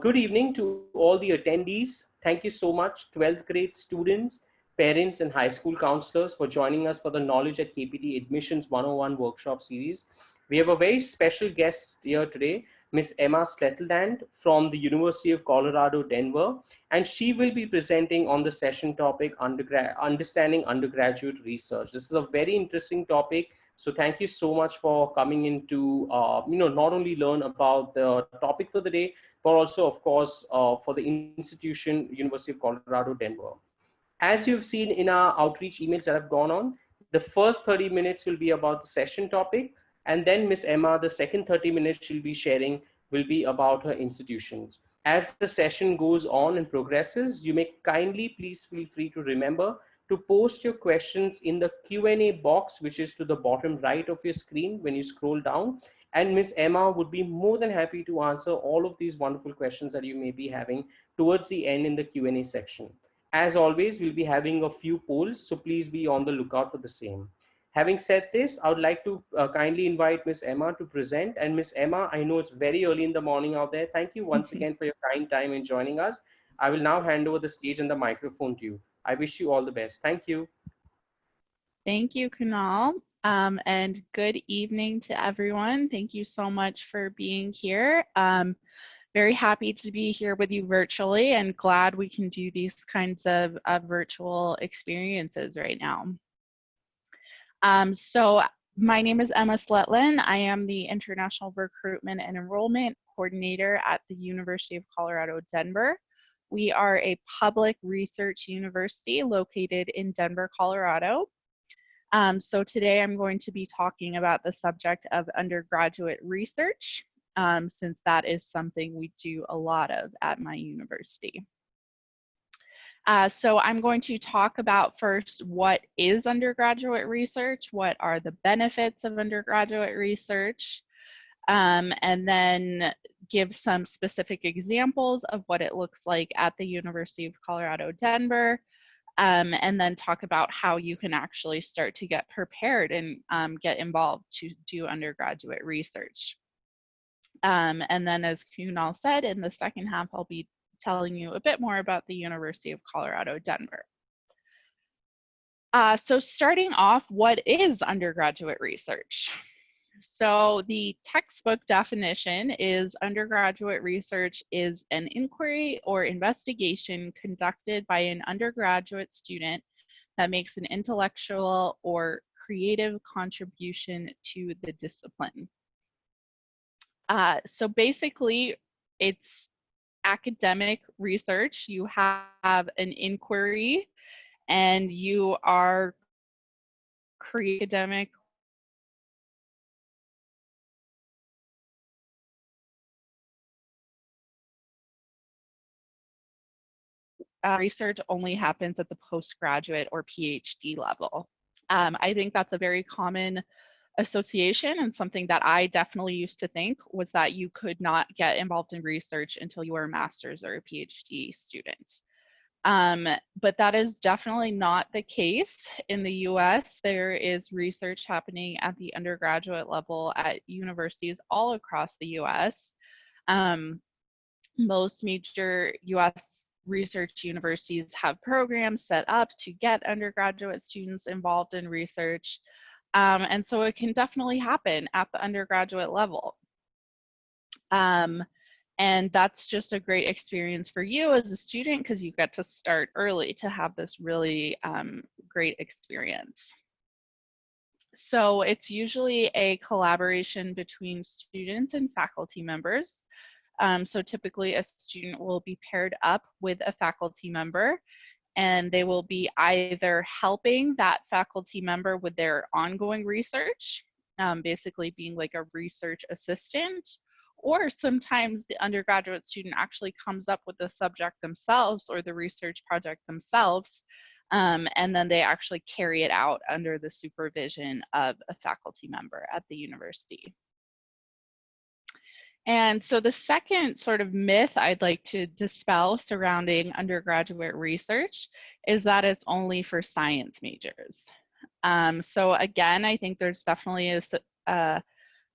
Good evening to all the attendees. Thank you so much, 12th grade students, parents, and high school counselors for joining us for the Knowledge at KPT Admissions 101 workshop series. We have a very special guest here today, Miss Emma Sletteland from the University of Colorado, Denver, and she will be presenting on the session topic, Understanding Undergraduate Research. This is a very interesting topic. So thank you so much for coming in to, not only learn about the topic for the day, but also, of course, for the institution, University of Colorado, Denver. As you've seen in our outreach emails that have gone on, the first 30 minutes will be about the session topic, and then Miss Emma, the second 30 minutes she'll be sharing will be about her institutions. As the session goes on and progresses, you may kindly please feel free to remember to post your questions in the Q&A box, which is to the bottom right of your screen when you scroll down. And Miss Emma would be more than happy to answer all of these wonderful questions that you may be having towards the end in the Q&A section. As always, we'll be having a few polls, so please be on the lookout for the same. Having said this, I would like to kindly invite Miss Emma to present. And Miss Emma, I know it's very early in the morning out there. Thank you once again for your kind time in joining us. I will now hand over the stage and the microphone to you. I wish you all the best. Thank you. Thank you, Kunal. And good evening to everyone. Thank you so much for being here. Very happy to be here with you virtually and glad we can do these kinds of virtual experiences right now. So my name is Emma Sletteland. I am the International Recruitment and Enrollment Coordinator at the University of Colorado, Denver. We are a public research university located in Denver, Colorado. So today I'm going to be talking about the subject of undergraduate research, since that is something we do a lot of at my university. So I'm going to talk about first what is undergraduate research, what are the benefits of undergraduate research, and then give some specific examples of what it looks like at the University of Colorado, Denver, and then talk about how you can actually start to get prepared and get involved to do undergraduate research. And then, as Kunal said, in the second half, I'll be telling you a bit more about the University of Colorado, Denver. So starting off, what is undergraduate research? So the textbook definition is undergraduate research is an inquiry or investigation conducted by an undergraduate student that makes an intellectual or creative contribution to the discipline. So basically, it's academic research. You have an inquiry and you are creating academic research only happens at the postgraduate or PhD level. I think that's a very common association, and something that I definitely used to think was that you could not get involved in research until you were a master's or a PhD student. But that is definitely not the case. In the US, there is research happening at the undergraduate level at universities all across the US. Most major US research universities have programs set up to get undergraduate students involved in research. And so it can definitely happen at the undergraduate level. And that's just a great experience for you as a student because you get to start early to have this really great experience. So it's usually a collaboration between students and faculty members. So typically a student will be paired up with a faculty member, and they will be either helping that faculty member with their ongoing research, basically being like a research assistant, or sometimes the undergraduate student actually comes up with the subject themselves or the research project themselves, and then they actually carry it out under the supervision of a faculty member at the university. And so the second sort of myth I'd like to dispel surrounding undergraduate research is that it's only for science majors. So again, I think there's definitely a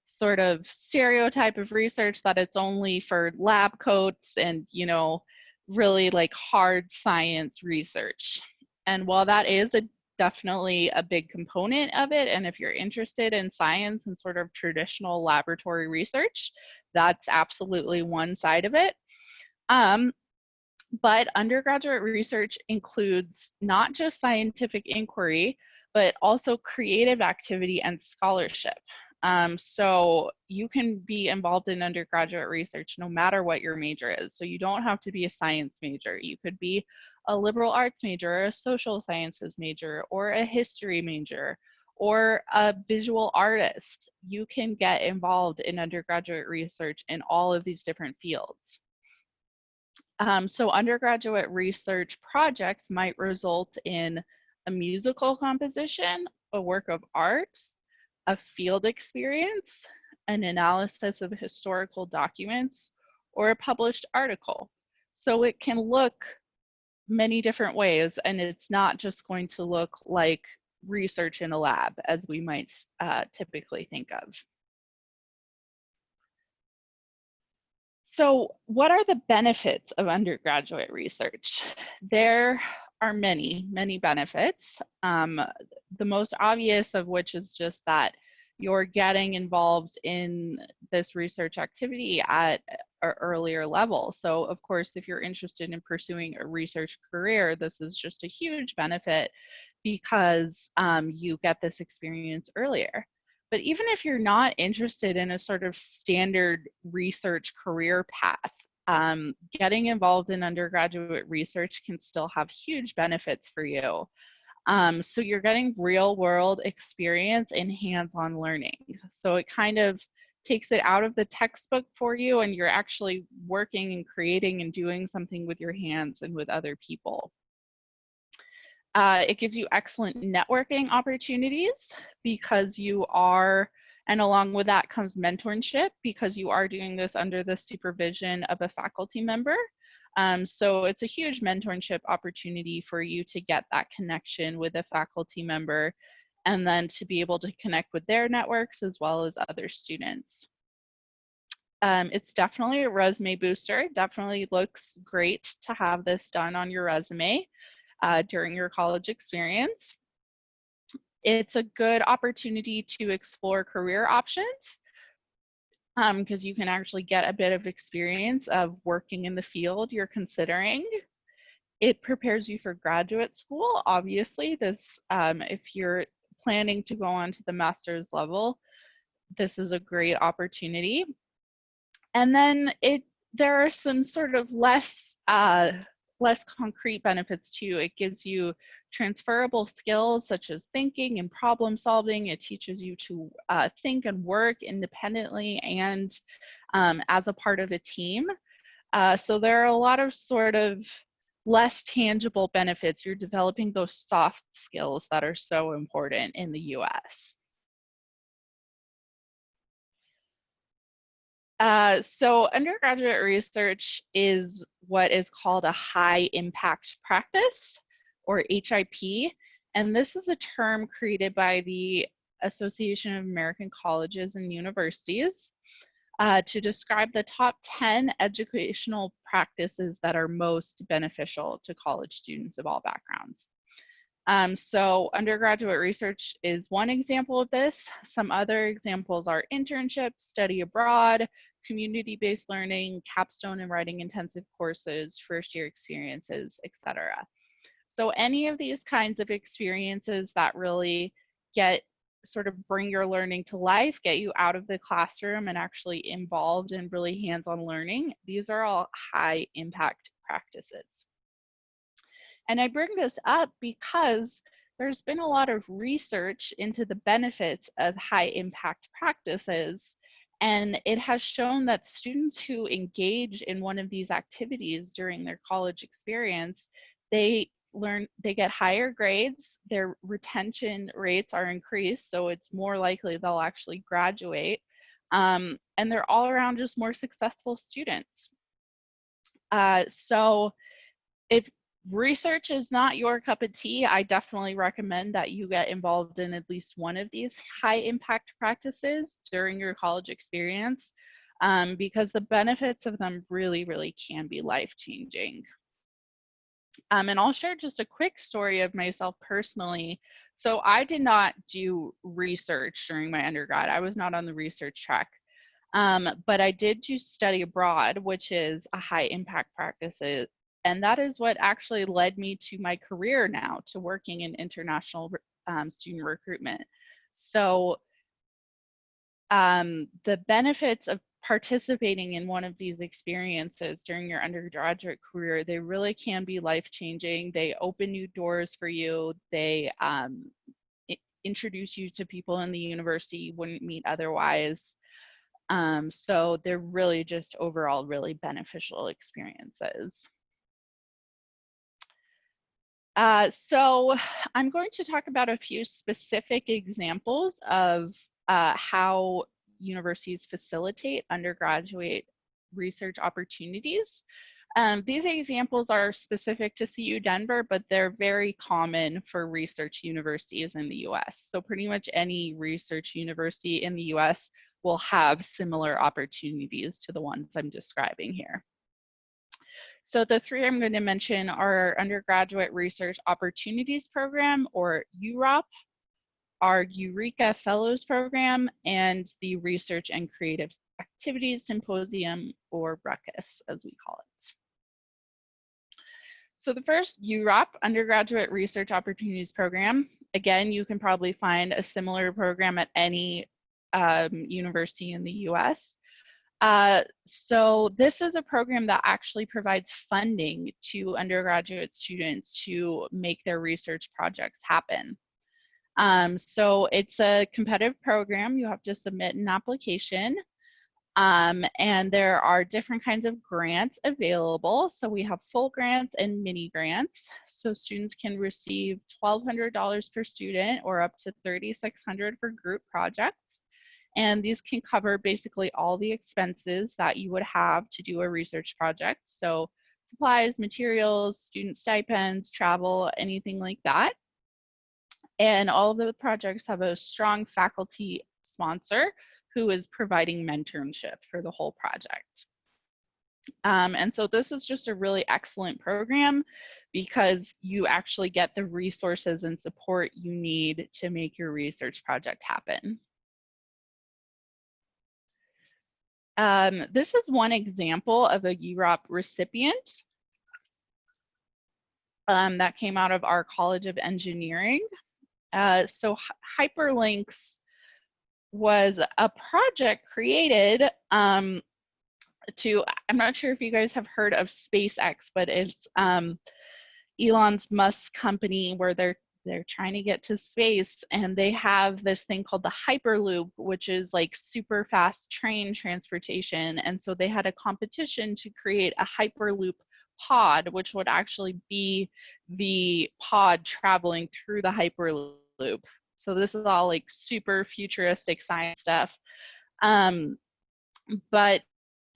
sort of stereotype of research that it's only for lab coats and, you know, really like hard science research. And while that is definitely a big component of it, and if you're interested in science and sort of traditional laboratory research, that's absolutely one side of it. But undergraduate research includes not just scientific inquiry, but also creative activity and scholarship. So you can be involved in undergraduate research no matter what your major is. So you don't have to be a science major. You could be a liberal arts major, or a social sciences major, or a history major, or a visual artist. You can get involved in undergraduate research in all of these different fields. So undergraduate research projects might result in a musical composition, a work of art, a field experience, an analysis of historical documents, or a published article. So it can look many different ways, and it's not just going to look like research in a lab as we might typically think of. So what are the benefits of undergraduate research? There are many, many benefits. The most obvious of which is just that you're getting involved in this research activity at an earlier level. So of course, if you're interested in pursuing a research career, this is just a huge benefit because you get this experience earlier. But even if you're not interested in a sort of standard research career path, getting involved in undergraduate research can still have huge benefits for you. So you're getting real world experience in hands-on learning. So it kind of takes it out of the textbook for you, and you're actually working and creating and doing something with your hands and with other people. It gives you excellent networking opportunities because you are, and along with that comes mentorship because you are doing this under the supervision of a faculty member. So it's a huge mentorship opportunity for you to get that connection with a faculty member and then to be able to connect with their networks as well as other students. It's definitely a resume booster. It definitely looks great to have this done on your resume during your college experience. It's a good opportunity to explore career options because you can actually get a bit of experience of working in the field you're considering. It prepares you for graduate school. Obviously, this if you're planning to go on to the master's level, this is a great opportunity. And then there are some sort of less concrete benefits too. It gives you transferable skills such as thinking and problem solving. It teaches you to think and work independently and as a part of a team. So there are a lot of sort of less tangible benefits. You're developing those soft skills that are so important in the US. So undergraduate research is what is called a high impact practice, or HIP. And this is a term created by the Association of American Colleges and Universities to describe the top 10 educational practices that are most beneficial to college students of all backgrounds. So undergraduate research is one example of this. Some other examples are internships, study abroad, community-based learning, capstone and writing intensive courses, first-year experiences, etc. So any of these kinds of experiences that really sort of bring your learning to life, get you out of the classroom and actually involved in really hands-on learning, these are all high impact practices. And I bring this up because there's been a lot of research into the benefits of high impact practices. And it has shown that students who engage in one of these activities during their college experience, they get higher grades, their retention rates are increased, so it's more likely they'll actually graduate. And they're all around just more successful students. So if research is not your cup of tea, I definitely recommend that you get involved in at least one of these high impact practices during your college experience, because the benefits of them really, really can be life-changing. And I'll share just a quick story of myself personally. So I did not do research during my undergrad. I was not on the research track. But I did do study abroad, which is a high impact practice. And that is what actually led me to my career now, to working in international student recruitment. So the benefits of participating in one of these experiences during your undergraduate career, they really can be life-changing. They open new doors for you. They introduce you to people in the university you wouldn't meet otherwise. So they're really just overall really beneficial experiences. So I'm going to talk about a few specific examples of how universities facilitate undergraduate research opportunities. These examples are specific to CU Denver, but they're very common for research universities in the US. So pretty much any research university in the US will have similar opportunities to the ones I'm describing here. So the three I'm going to mention are Undergraduate Research Opportunities Program, or UROP, our Eureka Fellows Program, and the Research and Creative Activities Symposium, or RUCUS, as we call it. So the first, UROP, Undergraduate Research Opportunities Program. Again, you can probably find a similar program at any university in the US. So this is a program that actually provides funding to undergraduate students to make their research projects happen. So it's a competitive program. You have to submit an application, and there are different kinds of grants available. So we have full grants and mini grants. So students can receive $1,200 per student, or up to $3,600 for group projects. And these can cover basically all the expenses that you would have to do a research project. So supplies, materials, student stipends, travel, anything like that. And all of the projects have a strong faculty sponsor who is providing mentorship for the whole project. And so this is just a really excellent program because you actually get the resources and support you need to make your research project happen. This is one example of a UROP recipient that came out of our College of Engineering. So HYPERLYNX was a project created I'm not sure if you guys have heard of SpaceX, but it's Elon Musk's company where they're trying to get to space, and they have this thing called the Hyperloop, which is like super fast train transportation. And so they had a competition to create a Hyperloop pod, which would actually be the pod traveling through the Hyperloop. So this is all like super futuristic science stuff. But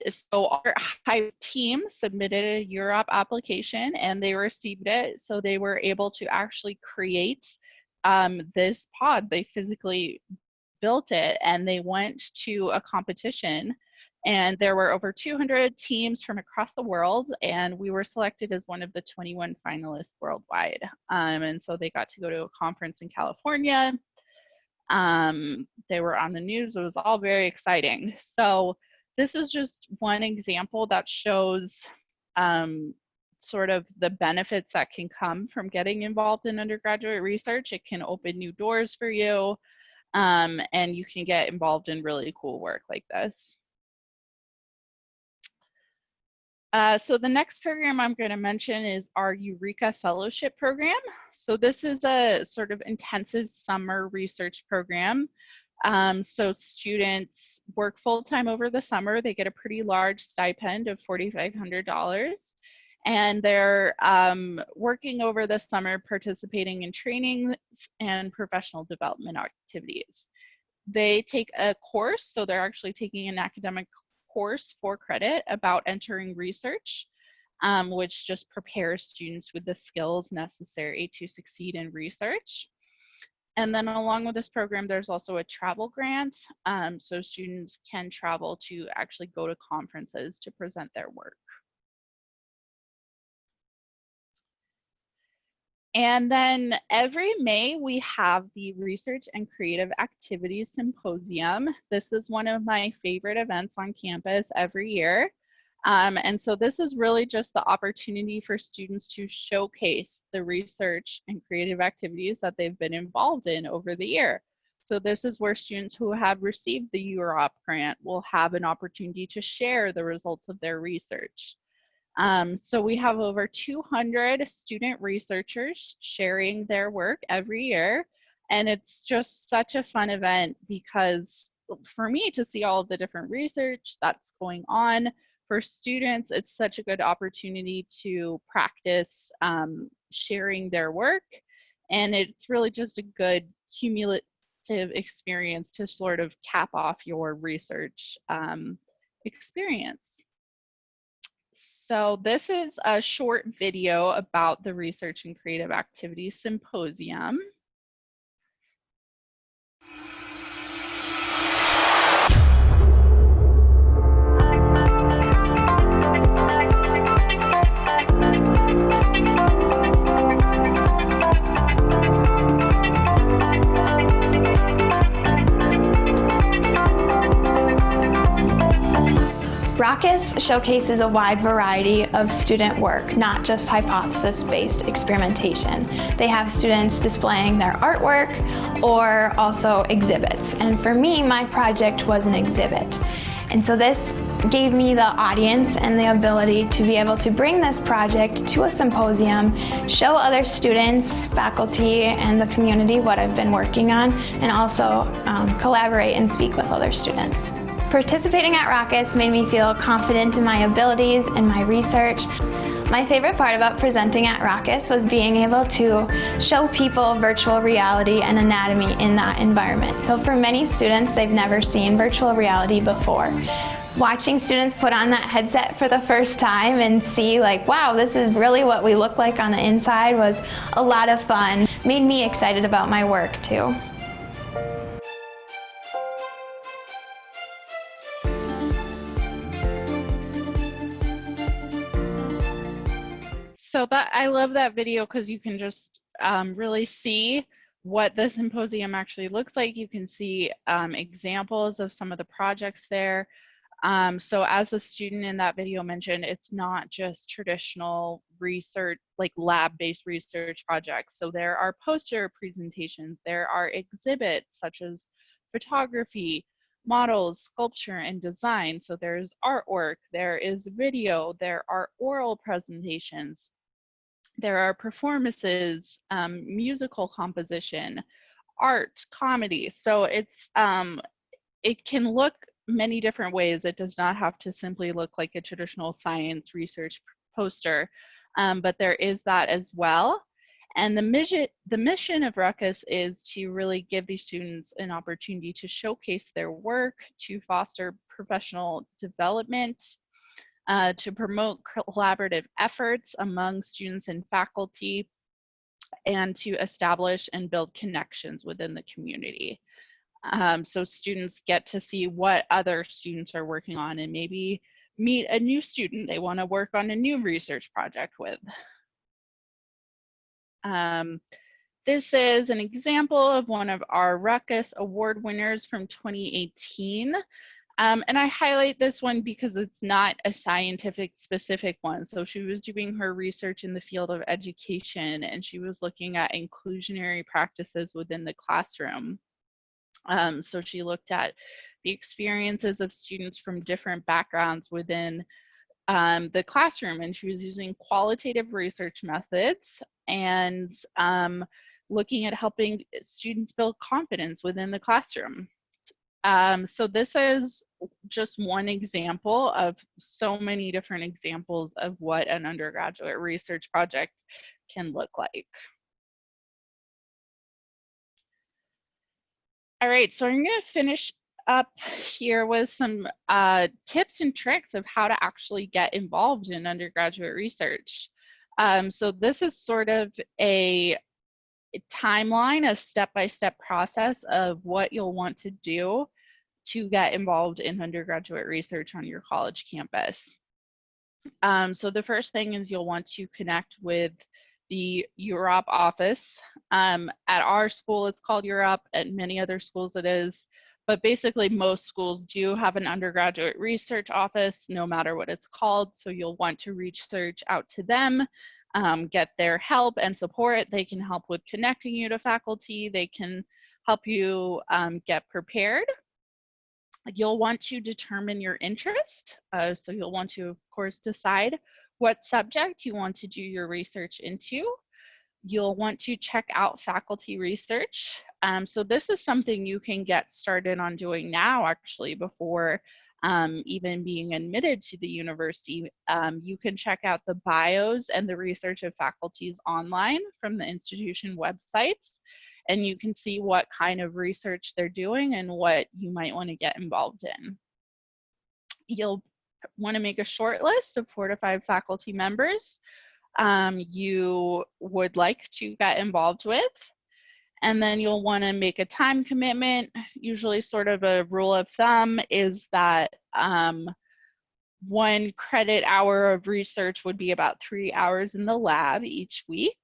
so our HYPE team submitted a UROP application and they received it. So they were able to actually create this pod. They physically built it and they went to a competition, and there were over 200 teams from across the world, and we were selected as one of the 21 finalists worldwide. And so they got to go to a conference in California. They were on the news. It was all very exciting. So this is just one example that shows sort of the benefits that can come from getting involved in undergraduate research. It can open new doors for you, and you can get involved in really cool work like this. So the next program I'm going to mention is our Eureka Fellowship Program. So this is a sort of intensive summer research program. So students work full-time over the summer. They get a pretty large stipend of $4,500. And they're working over the summer participating in trainings and professional development activities. They take a course, so they're actually taking an academic course for credit about entering research. which just prepares students with the skills necessary to succeed in research. And then along with this program, there's also a travel grant, so students can travel to actually go to conferences to present their work. And then every May, we have the Research and Creative Activities Symposium. This is one of my favorite events on campus every year. And so this is really just the opportunity for students to showcase the research and creative activities that they've been involved in over the year. So this is where students who have received the UROP grant will have an opportunity to share the results of their research. So we have over 200 student researchers sharing their work every year. And it's just such a fun event because for me to see all of the different research that's going on, for students, it's such a good opportunity to practice sharing their work. And it's really just a good cumulative experience to sort of cap off your research experience. So this is a short video about the Research and Creative Activities Symposium. ROCCUS showcases a wide variety of student work, not just hypothesis-based experimentation. They have students displaying their artwork or also exhibits. And for me, my project was an exhibit. And so this gave me the audience and the ability to be able to bring this project to a symposium, show other students, faculty, and the community what I've been working on, and also collaborate and speak with other students. Participating at ROCCUS made me feel confident in my abilities and my research. My favorite part about presenting at ROCCUS was being able to show people virtual reality and anatomy in that environment. So for many students, they've never seen virtual reality before. Watching students put on that headset for the first time and see like, wow, this is really what we look like on the inside was a lot of fun. Made me excited about my work too. So I love that video because you can just really see what the symposium actually looks like. You can see examples of some of the projects there. So as the student in that video mentioned, it's not just traditional research, like lab-based research projects. So there are poster presentations, there are exhibits such as photography, models, sculpture, and design. So there's artwork, there is video, there are oral presentations. There are performances, musical composition, art, comedy. So it's it can look many different ways. It does not have to simply look like a traditional science research poster, but there is that as well. And the mission of ROCCUS is to really give these students an opportunity to showcase their work, to foster professional development, to promote collaborative efforts among students and faculty, and to establish and build connections within the community. So students get to see what other students are working on and maybe meet a new student they want to work on a new research project with. This is an example of one of our ROCCUS award winners from 2018. And I highlight this one because it's not a scientific specific one. So she was doing her research in the field of education and she was looking at inclusionary practices within the classroom. So she looked at the experiences of students from different backgrounds within the classroom, and she was using qualitative research methods and looking at helping students build confidence within the classroom. So this is just one example of so many different examples of what an undergraduate research project can look like. All right, so I'm going to finish up here with some tips and tricks of how to actually get involved in undergraduate research. So this is sort of a timeline, a step-by-step process of what you'll want to do to get involved in undergraduate research on your college campus. So the first thing is you'll want to connect with the UROP office. At our school, it's called UROP. At many other schools, it is. But basically, most schools do have an undergraduate research office, no matter what it's called. So you'll want to reach out to them, get their help and support. They can help with connecting you to faculty. They can help you get prepared. You'll want to determine your interest. So you'll want to, of course, decide what subject you want to do your research into. You'll want to check out faculty research. So this is something you can get started on doing now, actually, before even being admitted to the university. You can check out the bios and the research of faculties online from the institution websites, and you can see what kind of research they're doing and what you might want to get involved in. You'll want to make a short list of 4 to 5 faculty members you would like to get involved with. And then you'll want to make a time commitment. Usually sort of a rule of thumb is that 1 credit hour of research would be about 3 hours in the lab each week.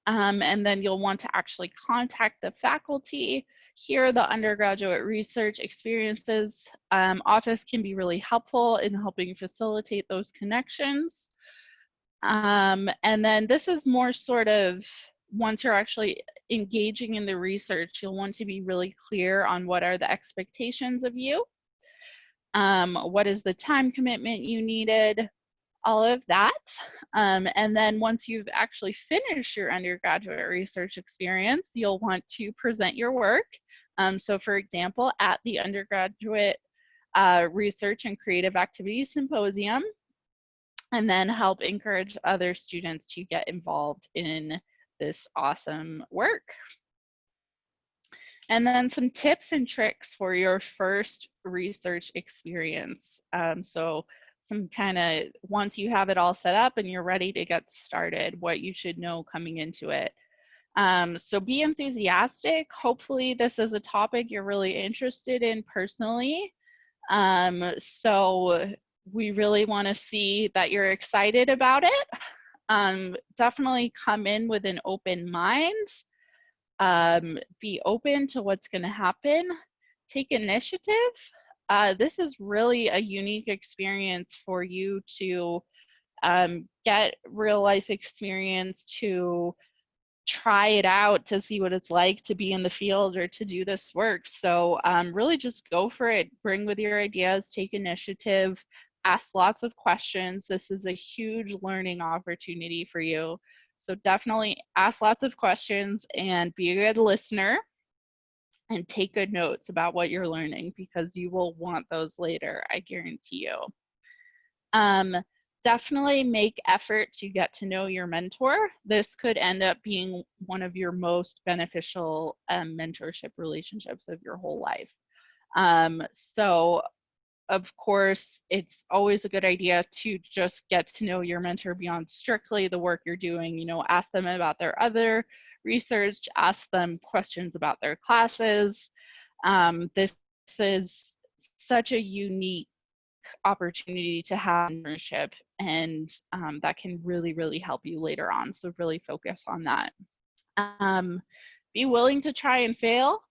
And then you'll want to actually contact the faculty. Here, the undergraduate research experiences office can be really helpful in helping facilitate those connections. And then this is more sort of, once you're actually engaging in the research, you'll want to be really clear on what are the expectations of you, what is the time commitment you needed, all of that. And then once you've actually finished your undergraduate research experience, you'll want to present your work. So for example, at the Undergraduate Research and Creative Activities Symposium, and then help encourage other students to get involved in this awesome work. And then some tips and tricks for your first research experience. So some kind of, once you have it all set up and you're ready to get started, what you should know coming into it. So be enthusiastic. Hopefully this is a topic you're really interested in personally. So we really want to see that you're excited about it. Definitely come in with an open mind. Be open to what's going to happen. Take initiative. This is really a unique experience for you to get real life experience, to try it out, to see what it's like to be in the field or to do this work. So really just go for it. Bring with your ideas, take initiative, ask lots of questions. This is a huge learning opportunity for you. So definitely ask lots of questions and be a good listener and take good notes about what you're learning, because you will want those later, I guarantee you. Definitely make effort to get to know your mentor. This could end up being one of your most beneficial mentorship relationships of your whole life. So of course, it's always a good idea to just get to know your mentor beyond strictly the work you're doing. You know, ask them about their other research, ask them questions about their classes. This is such a unique opportunity to have mentorship, and that can really, really help you later on. So really focus on that. Be willing to try and fail.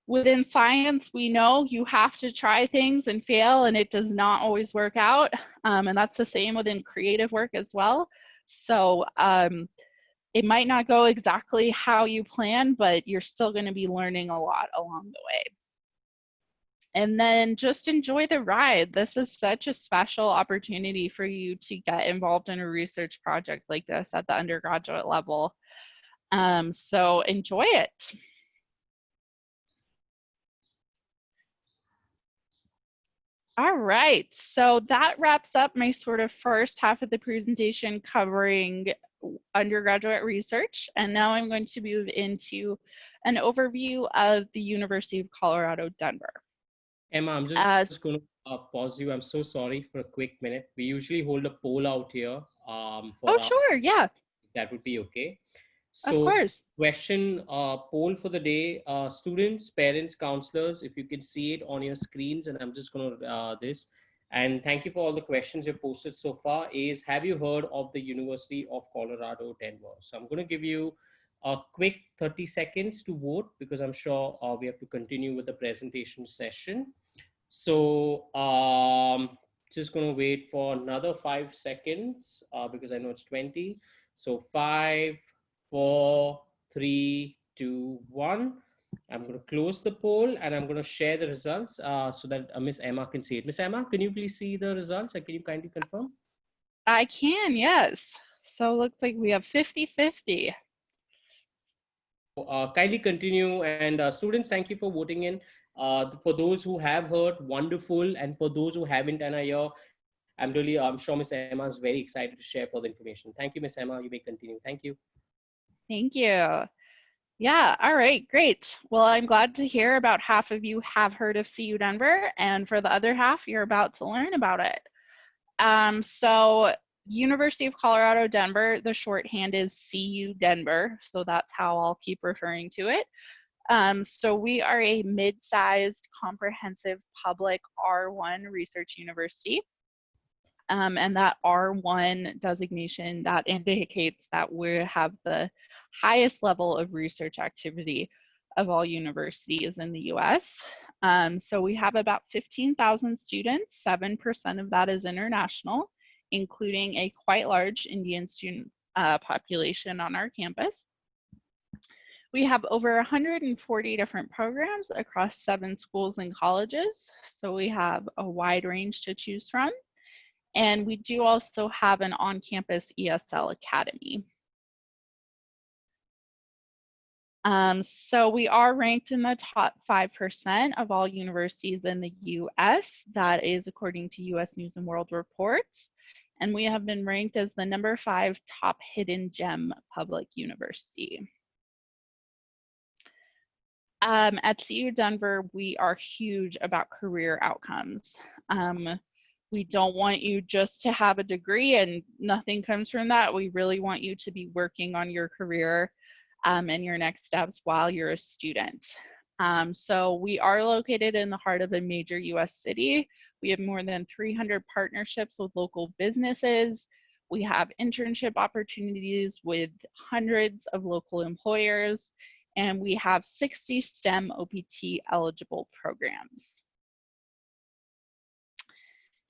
Within science, we know you have to try things and fail, and it does not always work out. And that's the same within creative work as well. So it might not go exactly how you plan, but you're still going to be learning a lot along the way. And then just enjoy the ride. This is such a special opportunity for you to get involved in a research project like this at the undergraduate level. So enjoy it. All right, so that wraps up my sort of first half of the presentation covering undergraduate research. And now I'm going to move into an overview of the University of Colorado, Denver. Emma, I'm just going to pause you. I'm so sorry for a quick minute. We usually hold a poll out here for Oh, sure, yeah. that would be okay. Of So course. question poll for the day, students, parents, counselors, if you can see it on your screens, and I'm just going to this. And thank you for all the questions you've posted so far. Is, have you heard of the University of Colorado, Denver? So I'm going to give you a quick 30 seconds to vote, because I'm sure we have to continue with the presentation session. So just going to wait for another 5 seconds because I know it's 20. So 5, 4, 3, 2, 1. I'm going to close the poll and I'm going to share the results so that Miss Emma can see it. Miss Emma, can you please see the results? Can you kindly confirm? I can, yes. So it looks like we have 50-50. Kindly continue, and students, thank you for voting in. For those who have heard, wonderful, and for those who haven't and are here, I'm sure Miss Emma is very excited to share further information. Thank you, Miss Emma. You may continue. Thank you. Thank you. Yeah, all right, great. Well, I'm glad to hear about half of you have heard of CU Denver, and for the other half, you're about to learn about it. So University of Colorado, Denver, the shorthand is CU Denver, so that's how I'll keep referring to it. So we are a mid-sized, comprehensive public R1 research university. And that R1 designation, that indicates that we have the highest level of research activity of all universities in the US. So we have about 15,000 students, 7% of that is international, including a quite large Indian student population on our campus. We have over 140 different programs across 7 schools and colleges, so we have a wide range to choose from. And we do also have an on-campus ESL academy. So we are ranked in the top 5% of all universities in the US. That is according to US News and World Reports. And we have been ranked as the number 5 top hidden gem public university. At CU Denver, we are huge about career outcomes. We don't want you just to have a degree and nothing comes from that. We really want you to be working on your career and your next steps while you're a student. So we are located in the heart of a major US city. We have more than 300 partnerships with local businesses. We have internship opportunities with hundreds of local employers, and we have 60 STEM OPT eligible programs.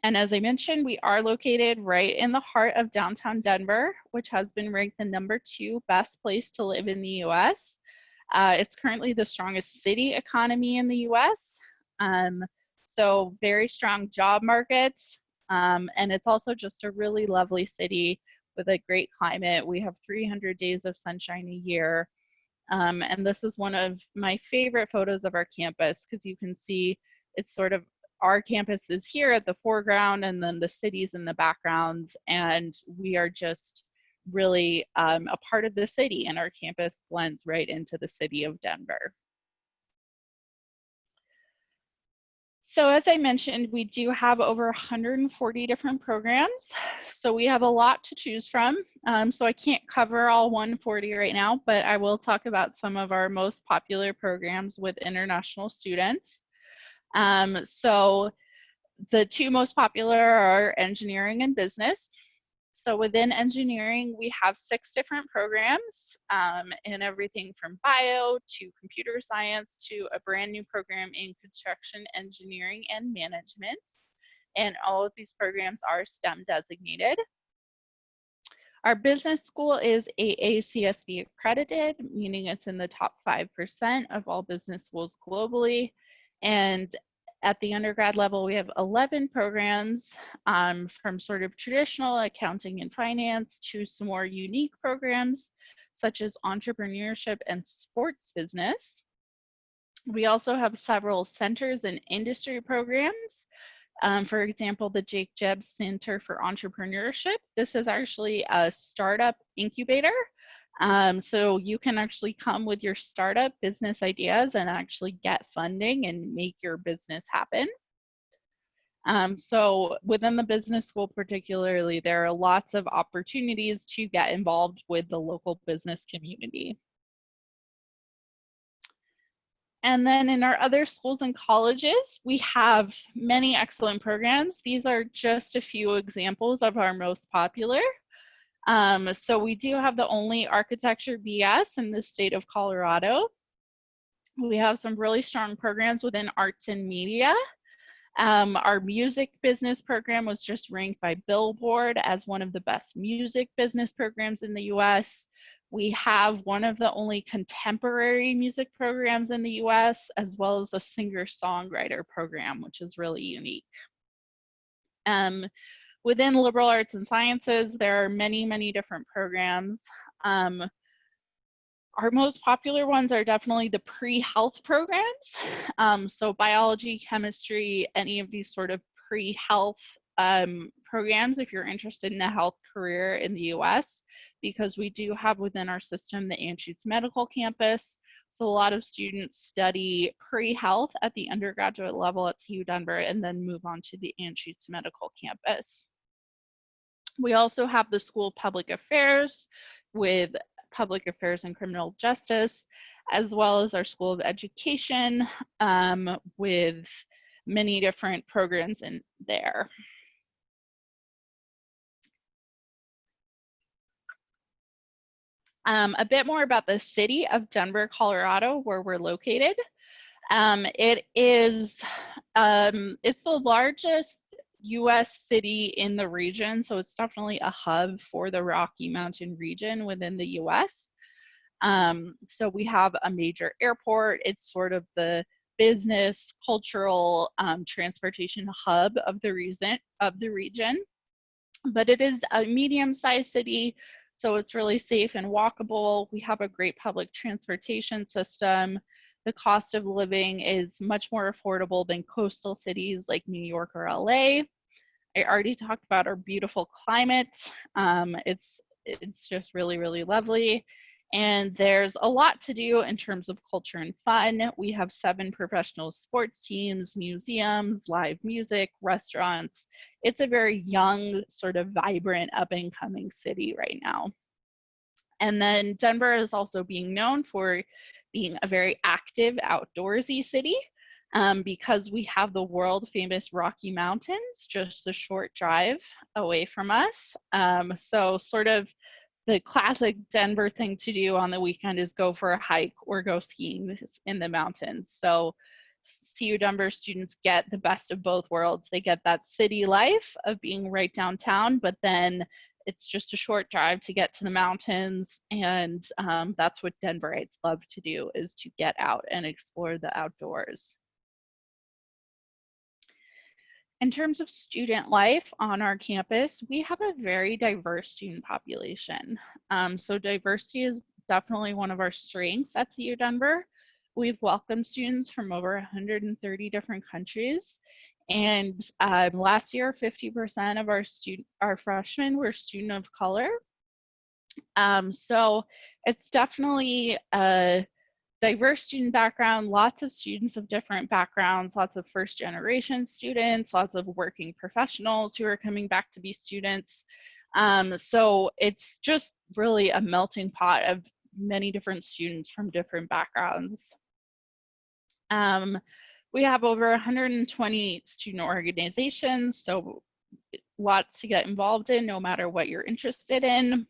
And as I mentioned, we are located right in the heart of downtown Denver, which has been ranked the number 2 best place to live in the US. It's currently the strongest city economy in the US. So very strong job markets. And it's also just a really lovely city with a great climate. We have 300 days of sunshine a year. And this is one of my favorite photos of our campus, because you can see it's sort of, our campus is here at the foreground and then the city's in the background, and we are just really a part of the city, and our campus blends right into the city of Denver. So as I mentioned, we do have over 140 different programs. So we have a lot to choose from. So I can't cover all 140 right now, but I will talk about some of our most popular programs with international students. So the 2 most popular are engineering and business. So within engineering, we have 6 different programs in everything from bio to computer science to a brand new program in construction engineering and management. And all of these programs are STEM designated. Our business school is AACSB accredited, meaning it's in the top 5% of all business schools globally. And at the undergrad level, we have 11 programs from sort of traditional accounting and finance to some more unique programs such as entrepreneurship and sports business. We also have several centers and industry programs For example, the Jake Jeb Center for Entrepreneurship. This is actually a startup incubator. So you can actually come with your startup business ideas and actually get funding and make your business happen. So within the business school particularly, there are lots of opportunities to get involved with the local business community. And then in our other schools and colleges, we have many excellent programs. These are just a few examples of our most popular. So we do have the only architecture BS in the state of Colorado. We have some really strong programs within arts and media. Our music business program was just ranked by Billboard as one of the best music business programs in the US. We have one of the only contemporary music programs in the US, as well as a singer-songwriter program, which is really unique. Within liberal arts and sciences, there are many, many different programs. Our most popular ones are definitely the pre-health programs. So biology, chemistry, any of these sort of pre-health programs if you're interested in a health career in the US, because we do have within our system the Anschutz Medical Campus. So a lot of students study pre-health at the undergraduate level at CU Denver and then move on to the Anschutz Medical Campus. We also have the School of Public Affairs with Public Affairs and Criminal Justice, as well as our School of Education with many different programs in there. A bit more about the city of Denver, Colorado, where we're located. It's the largest US city in the region, so it's definitely a hub for the Rocky Mountain region within the US. So we have a major airport. It's sort of the business, cultural, transportation hub of the region. But it is a medium-sized city, so it's really safe and walkable. We have a great public transportation system. The cost of living is much more affordable than coastal cities like New York or LA. I already talked about our beautiful climate. It's just really, really lovely. And there's a lot to do in terms of culture and fun. We have 7 professional sports teams, museums, live music, restaurants. It's a very young, sort of vibrant, up-and-coming city right now. And then Denver is also being known for being a very active, outdoorsy city because we have the world famous Rocky Mountains just a short drive away from us. So sort of the classic Denver thing to do on the weekend is go for a hike or go skiing in the mountains. So CU Denver students get the best of both worlds. They get that city life of being right downtown, but then it's just a short drive to get to the mountains. And that's what Denverites love to do, is to get out and explore the outdoors. In terms of student life on our campus, we have a very diverse student population. So diversity is definitely one of our strengths at CU Denver. We've welcomed students from over 130 different countries. And last year, 50% of our freshmen were student of color. So it's definitely a diverse student background, lots of students of different backgrounds, lots of first-generation students, lots of working professionals who are coming back to be students. So it's just really a melting pot of many different students from different backgrounds. We have over 120 student organizations, so lots to get involved in no matter what you're interested in.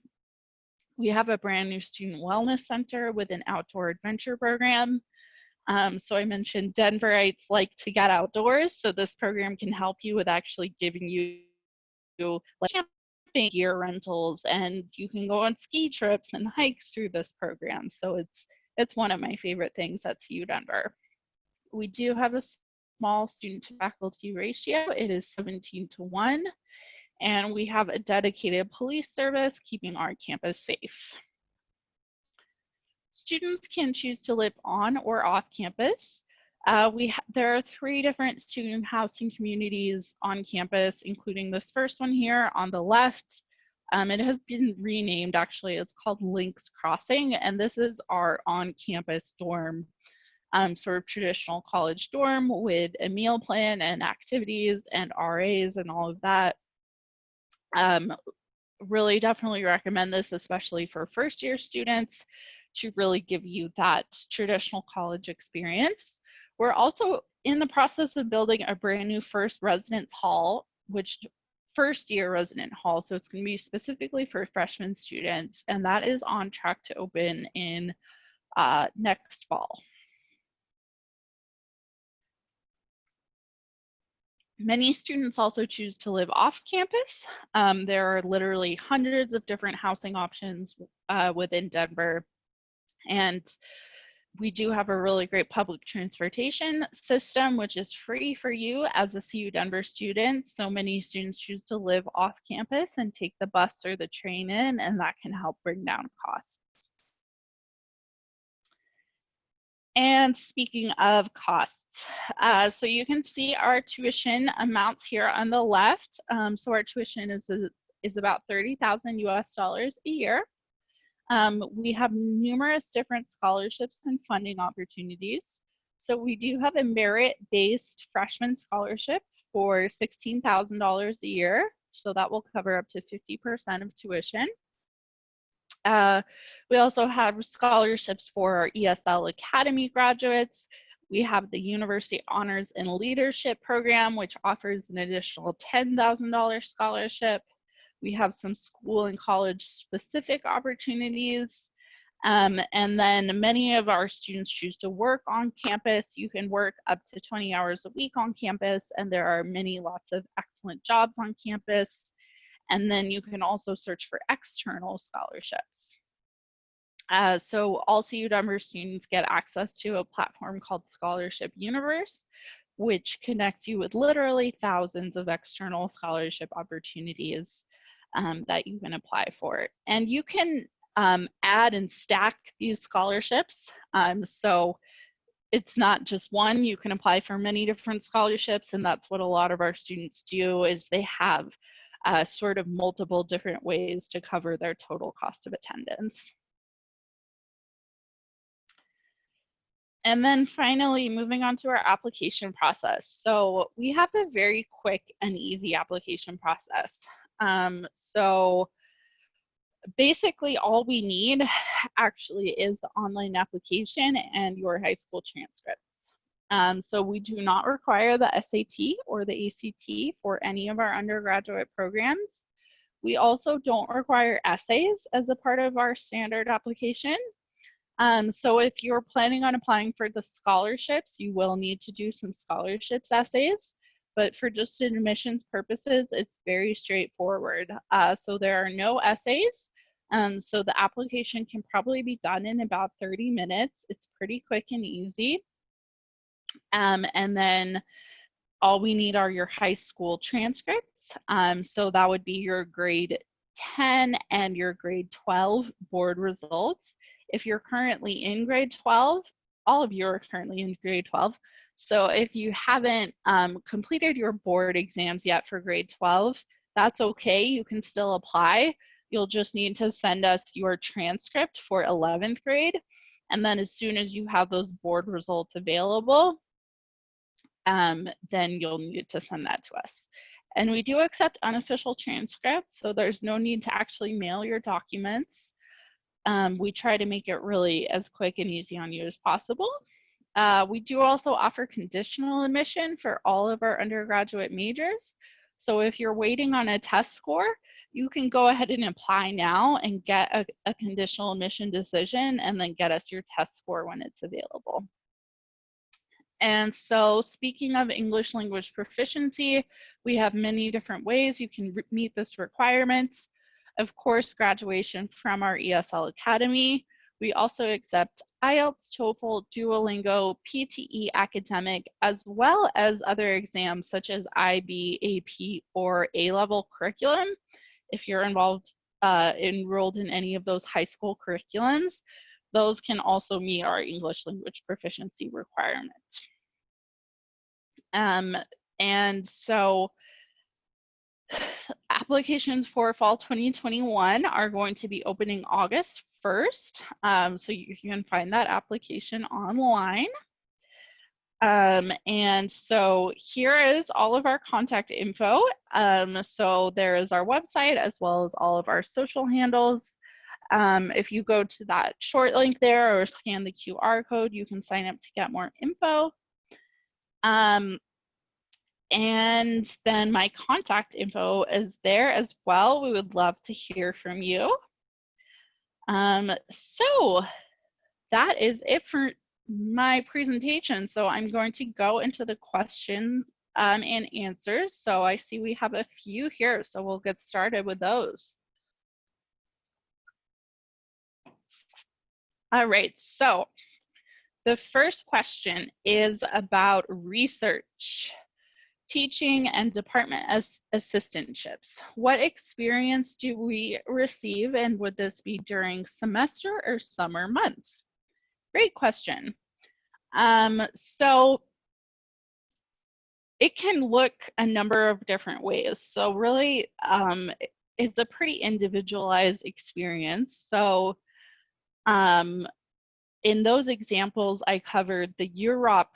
We have a brand new student wellness center with an outdoor adventure program. So I mentioned Denverites like to get outdoors, so this program can help you with actually giving you like camping gear rentals, and you can go on ski trips and hikes through this program. So it's one of my favorite things at CU Denver. We do have a small student to faculty ratio. It is 17:1. And we have a dedicated police service keeping our campus safe. Students can choose to live on or off campus. There are 3 different student housing communities on campus, including this first one here on the left. It has been renamed, actually. It's called Lynx Crossing, and this is our on-campus dorm, sort of traditional college dorm with a meal plan and activities and RAs and all of that. Really definitely recommend this, especially for first-year students, to really give you that traditional college experience. We're also in the process of building a brand new first residence hall, first year resident hall. So it's going to be specifically for freshman students, and that is on track to open in next fall. Many students also choose to live off campus. There are literally hundreds of different housing options within Denver. And we do have a really great public transportation system, which is free for you as a CU Denver student. So many students choose to live off campus and take the bus or the train in, and that can help bring down costs. And speaking of costs, so you can see our tuition amounts here on the left. So our tuition is about $30,000 US a year. We have numerous different scholarships and funding opportunities. So we do have a merit-based freshman scholarship for $16,000 a year. So that will cover up to 50% of tuition. We also have scholarships for our ESL Academy graduates. We have the University Honors and Leadership Program, which offers an additional $10,000 scholarship. We have some school and college specific opportunities. And then many of our students choose to work on campus. You can work up to 20 hours a week on campus, and there are lots of excellent jobs on campus. And then you can also search for external scholarships. So all CU Denver students get access to a platform called Scholarship Universe, which connects you with literally thousands of external scholarship opportunities that you can apply for. And you can add and stack these scholarships. So it's not just one, you can apply for many different scholarships, and that's what a lot of our students do, is they have sort of multiple different ways to cover their total cost of attendance. And then finally, moving on to our application process. So we have a very quick and easy application process. So basically all we need actually is the online application and your high school transcripts. So we do not require the SAT or the ACT for any of our undergraduate programs. We also don't require essays as a part of our standard application. So if you're planning on applying for the scholarships, you will need to do some scholarships essays, but for just admissions purposes, it's very straightforward. So there are no essays. So the application can probably be done in about 30 minutes. It's pretty quick and easy. And then all we need are your high school transcripts. So that would be your grade 10 and your grade 12 board results. If you're currently in grade 12, all of you are currently in grade 12. So if you haven't completed your board exams yet for grade 12, that's okay, you can still apply. You'll just need to send us your transcript for 11th grade. And then as soon as you have those board results available, then you'll need to send that to us. And we do accept unofficial transcripts, so there's no need to actually mail your documents. We try to make it really as quick and easy on you as possible. We do also offer conditional admission for all of our undergraduate majors. So if you're waiting on a test score, you can go ahead and apply now and get a conditional admission decision, and then get us your test score when it's available. And so speaking of English language proficiency, we have many different ways you can meet this requirement. Of course, graduation from our ESL Academy. We also accept IELTS, TOEFL, Duolingo, PTE academic, as well as other exams such as IB, AP, or A-level curriculum. If you're enrolled in any of those high school curriculums, those can also meet our English language proficiency requirement. And so applications for fall 2021 are going to be opening August 1st. So you can find that application online. And so here is all of our contact info. So there is our website as well as all of our social handles. If you go to that short link there or scan the QR code, you can sign up to get more info. And then my contact info is there as well. We would love to hear from you. So that is it for my presentation. So I'm going to go into the questions and answers. So I see we have a few here, so we'll get started with those. All right, so the first question is about research, teaching, and department assistantships. What experience do we receive, and would this be during semester or summer months? Great question. So it can look a number of different ways. So really, it's a pretty individualized experience. So in those examples, I covered the UROP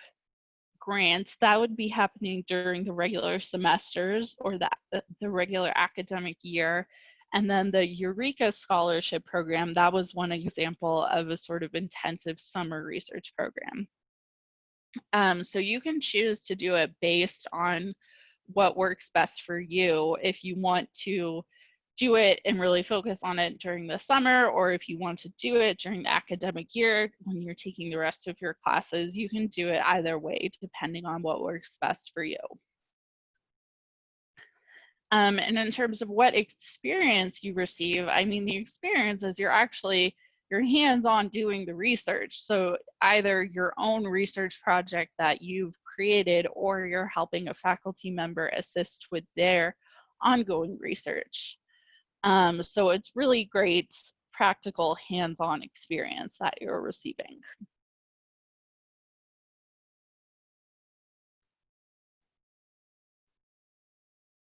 grants. That would be happening during the regular semesters or the regular academic year. And then the Eureka Scholarship Program, that was one example of a sort of intensive summer research program. So you can choose to do it based on what works best for you. If you want to do it and really focus on it during the summer, or if you want to do it during the academic year when you're taking the rest of your classes, you can do it either way, depending on what works best for you. And in terms of what experience you receive, I mean, the experience is you're hands-on doing the research. So either your own research project that you've created, or you're helping a faculty member assist with their ongoing research. So it's really great practical hands-on experience that you're receiving.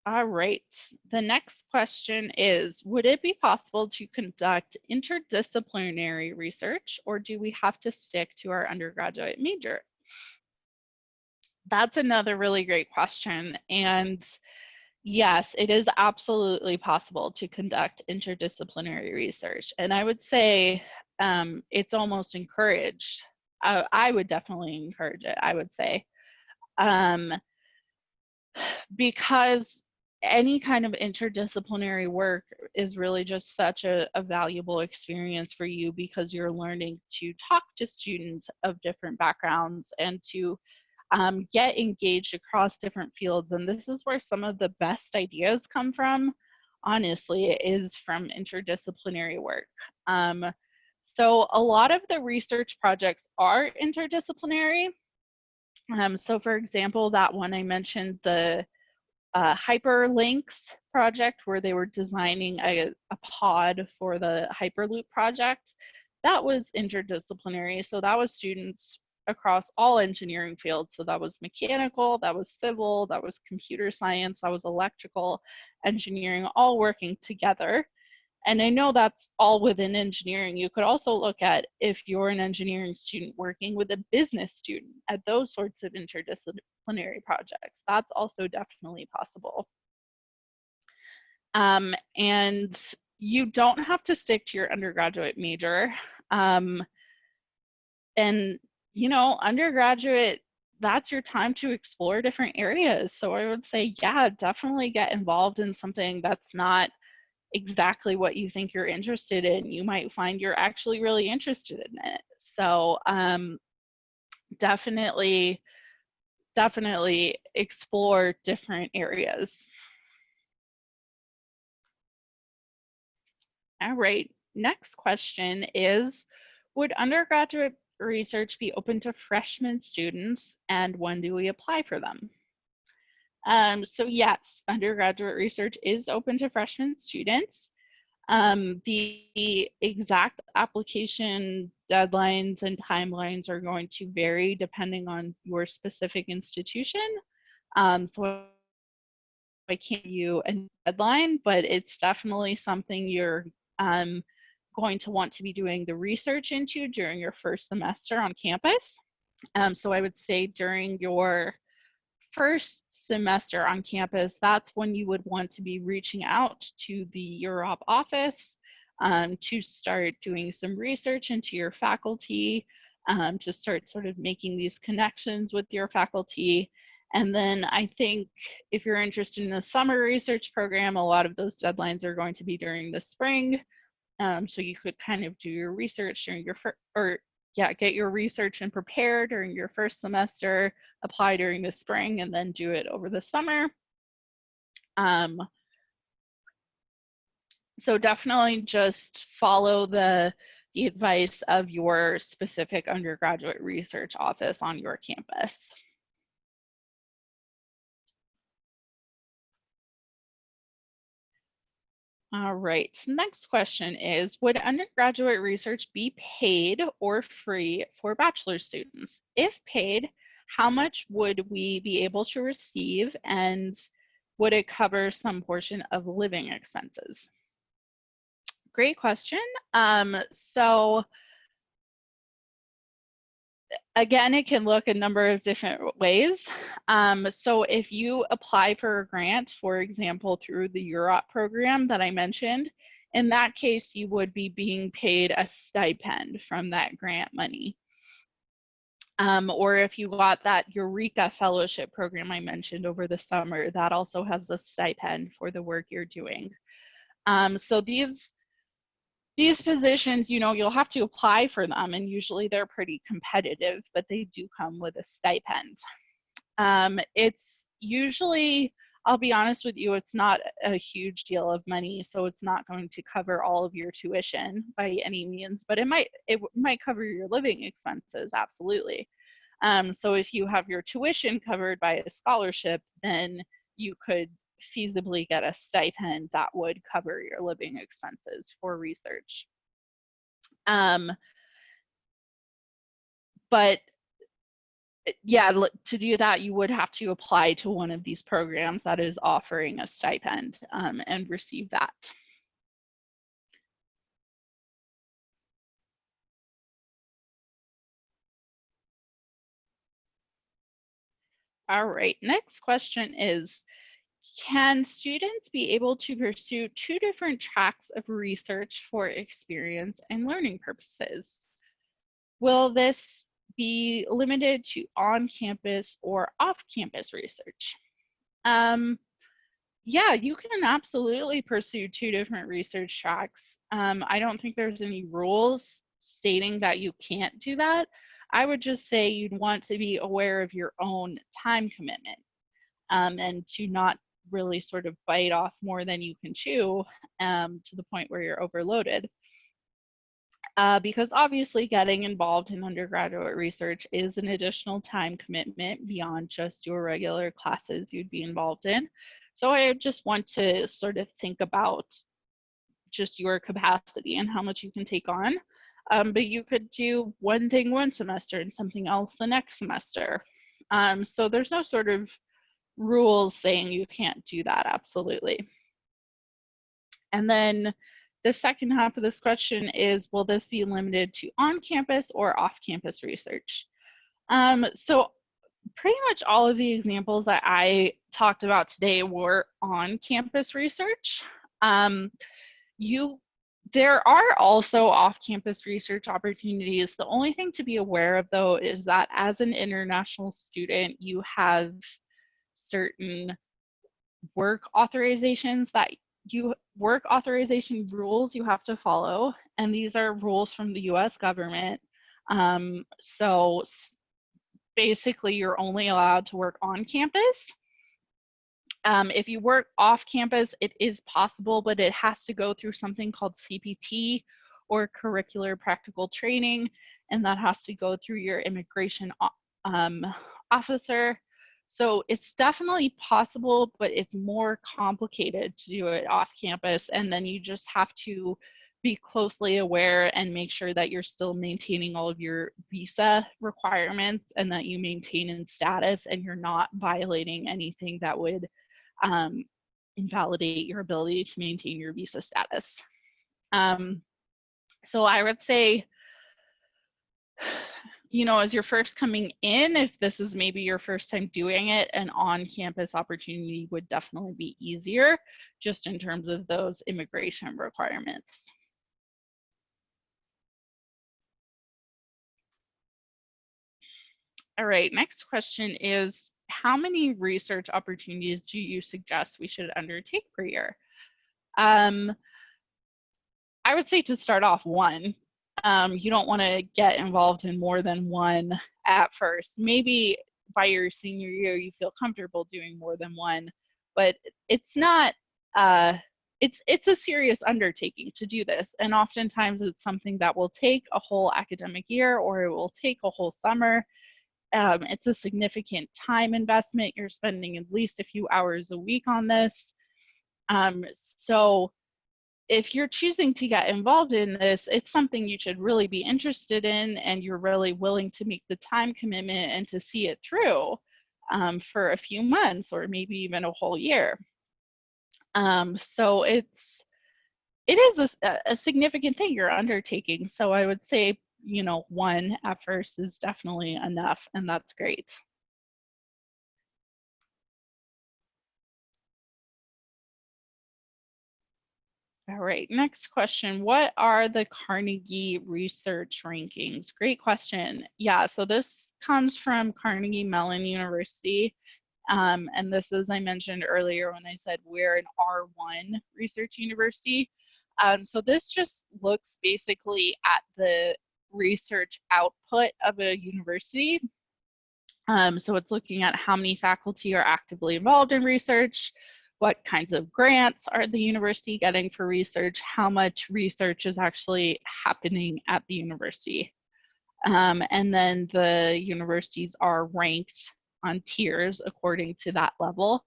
All right, the next question is, would it be possible to conduct interdisciplinary research, or do we have to stick to our undergraduate major? That's another really great question. And yes, it is absolutely possible to conduct interdisciplinary research. And I would say it's almost encouraged. I would definitely encourage it, I would say. Because any kind of interdisciplinary work is really just such a valuable experience for you, because you're learning to talk to students of different backgrounds and to get engaged across different fields. And this is where some of the best ideas come from, honestly, is from interdisciplinary work. So a lot of the research projects are interdisciplinary. So for example, that one I mentioned, the HYPERLYNX project, where they were designing a pod for the Hyperloop project, that was interdisciplinary. So that was students across all engineering fields. So that was mechanical, that was civil, that was computer science, that was electrical engineering, all working together. And I know that's all within engineering. You could also look at, if you're an engineering student working with a business student, at those sorts of interdisciplinary projects. That's also definitely possible. And you don't have to stick to your undergraduate major. And, you know, undergraduate, that's your time to explore different areas. So I would say, yeah, definitely get involved in something that's not exactly what you think you're interested in. You might find you're actually really interested in it. So definitely explore different areas. All right, next question is, would undergraduate research be open to freshman students, and when do we apply for them? So yes, undergraduate research is open to freshman students. The exact application deadlines and timelines are going to vary depending on your specific institution. So I can't give you a deadline, but it's definitely something you're going to want to be doing the research into during your first semester on campus. So I would say during your first semester on campus, that's when you would want to be reaching out to the UROP office to start doing some research into your faculty, to start sort of making these connections with your faculty. And then I think if you're interested in the summer research program, a lot of those deadlines are going to be during the spring. So you could kind of do your research during your get your research and prepare during your first semester, apply during the spring, and then do it over the summer. So definitely just follow the advice of your specific undergraduate research office on your campus. All right, next question is, would undergraduate research be paid or free for bachelor students? If paid, how much would we be able to receive, and would it cover some portion of living expenses? Great question. So again, it can look a number of different ways. So if you apply for a grant, for example, through the UROP program that I mentioned, in that case, you would be being paid a stipend from that grant money. Or if you got that Eureka fellowship program I mentioned over the summer, that also has a stipend for the work you're doing. So these positions, you know, you'll have to apply for them, and usually they're pretty competitive, but they do come with a stipend. It's usually, I'll be honest with you, it's not a huge deal of money, so it's not going to cover all of your tuition by any means, but it might cover your living expenses, absolutely. So if you have your tuition covered by a scholarship, then you could feasibly get a stipend that would cover your living expenses for research. But yeah, to do that, you would have to apply to one of these programs that is offering a stipend and receive that. All right, next question is, can students be able to pursue 2 different tracks of research for experience and learning purposes? Will this be limited to on-campus or off-campus research? Yeah, you can absolutely pursue 2 different research tracks. I don't think there's any rules stating that you can't do that. I would just say you'd want to be aware of your own time commitment and to not really sort of bite off more than you can chew to the point where you're overloaded. Because obviously getting involved in undergraduate research is an additional time commitment beyond just your regular classes you'd be involved in. So I just want to sort of think about just your capacity and how much you can take on. But you could do one thing one semester and something else the next semester. So there's no sort of rules saying you can't do that, absolutely. And then the second half of this question is, will this be limited to on-campus or off-campus research? So pretty much all of the examples that I talked about today were on-campus research. There are also off-campus research opportunities. The only thing to be aware of, though, is that as an international student, you have certain work authorization rules you have to follow, and these are rules from the US government. So basically you're only allowed to work on campus. If you work off campus, it is possible, but it has to go through something called CPT, or curricular practical training, and that has to go through your immigration officer. So it's definitely possible, but it's more complicated to do it off campus, and then you just have to be closely aware and make sure that you're still maintaining all of your visa requirements and that you maintain in status and you're not violating anything that would invalidate your ability to maintain your visa status. So I would say, you know, as you're first coming in, if this is maybe your first time doing it, an on-campus opportunity would definitely be easier, just in terms of those immigration requirements. All right, next question is, how many research opportunities do you suggest we should undertake per year? I would say to start off one. You don't want to get involved in more than one at first. Maybe by your senior year you feel comfortable doing more than one, but it's not, it's a serious undertaking to do this, and oftentimes it's something that will take a whole academic year or it will take a whole summer. It's a significant time investment. You're spending at least a few hours a week on this. So if you're choosing to get involved in this, it's something you should really be interested in, and you're really willing to make the time commitment and to see it through for a few months or maybe even a whole year. So it is a significant thing you're undertaking. So I would say, you know, one at first is definitely enough, and that's great. All right, next question. What are the Carnegie research rankings? Great question. Yeah, so this comes from Carnegie Mellon University. And this, as I mentioned earlier when I said we're an R1 research university. So this just looks basically at the research output of a university. So it's looking at how many faculty are actively involved in research, what kinds of grants are the university getting for research, how much research is actually happening at the university. And then the universities are ranked on tiers according to that level.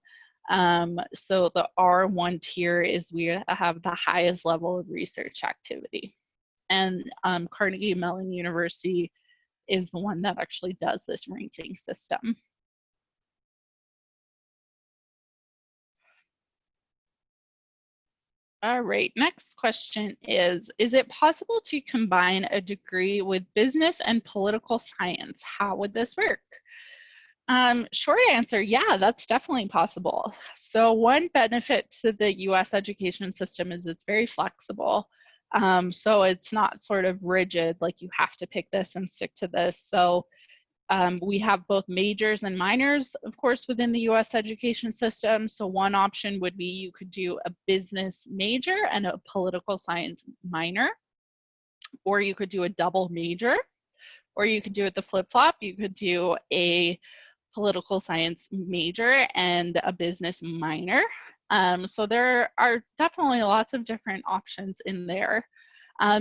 So the R1 tier is we have the highest level of research activity. And Carnegie Mellon University is the one that actually does this ranking system. All right, next question is it possible to combine a degree with business and political science? How would this work? Short answer, yeah, that's definitely possible. So one benefit to the US education system is it's very flexible. So it's not sort of rigid, like you have to pick this and stick to this. So we have both majors and minors, of course, within the US education system. So one option would be you could do a business major and a political science minor, or you could do a double major, or you could do it the flip-flop. You could do a political science major and a business minor. So there are definitely lots of different options in there.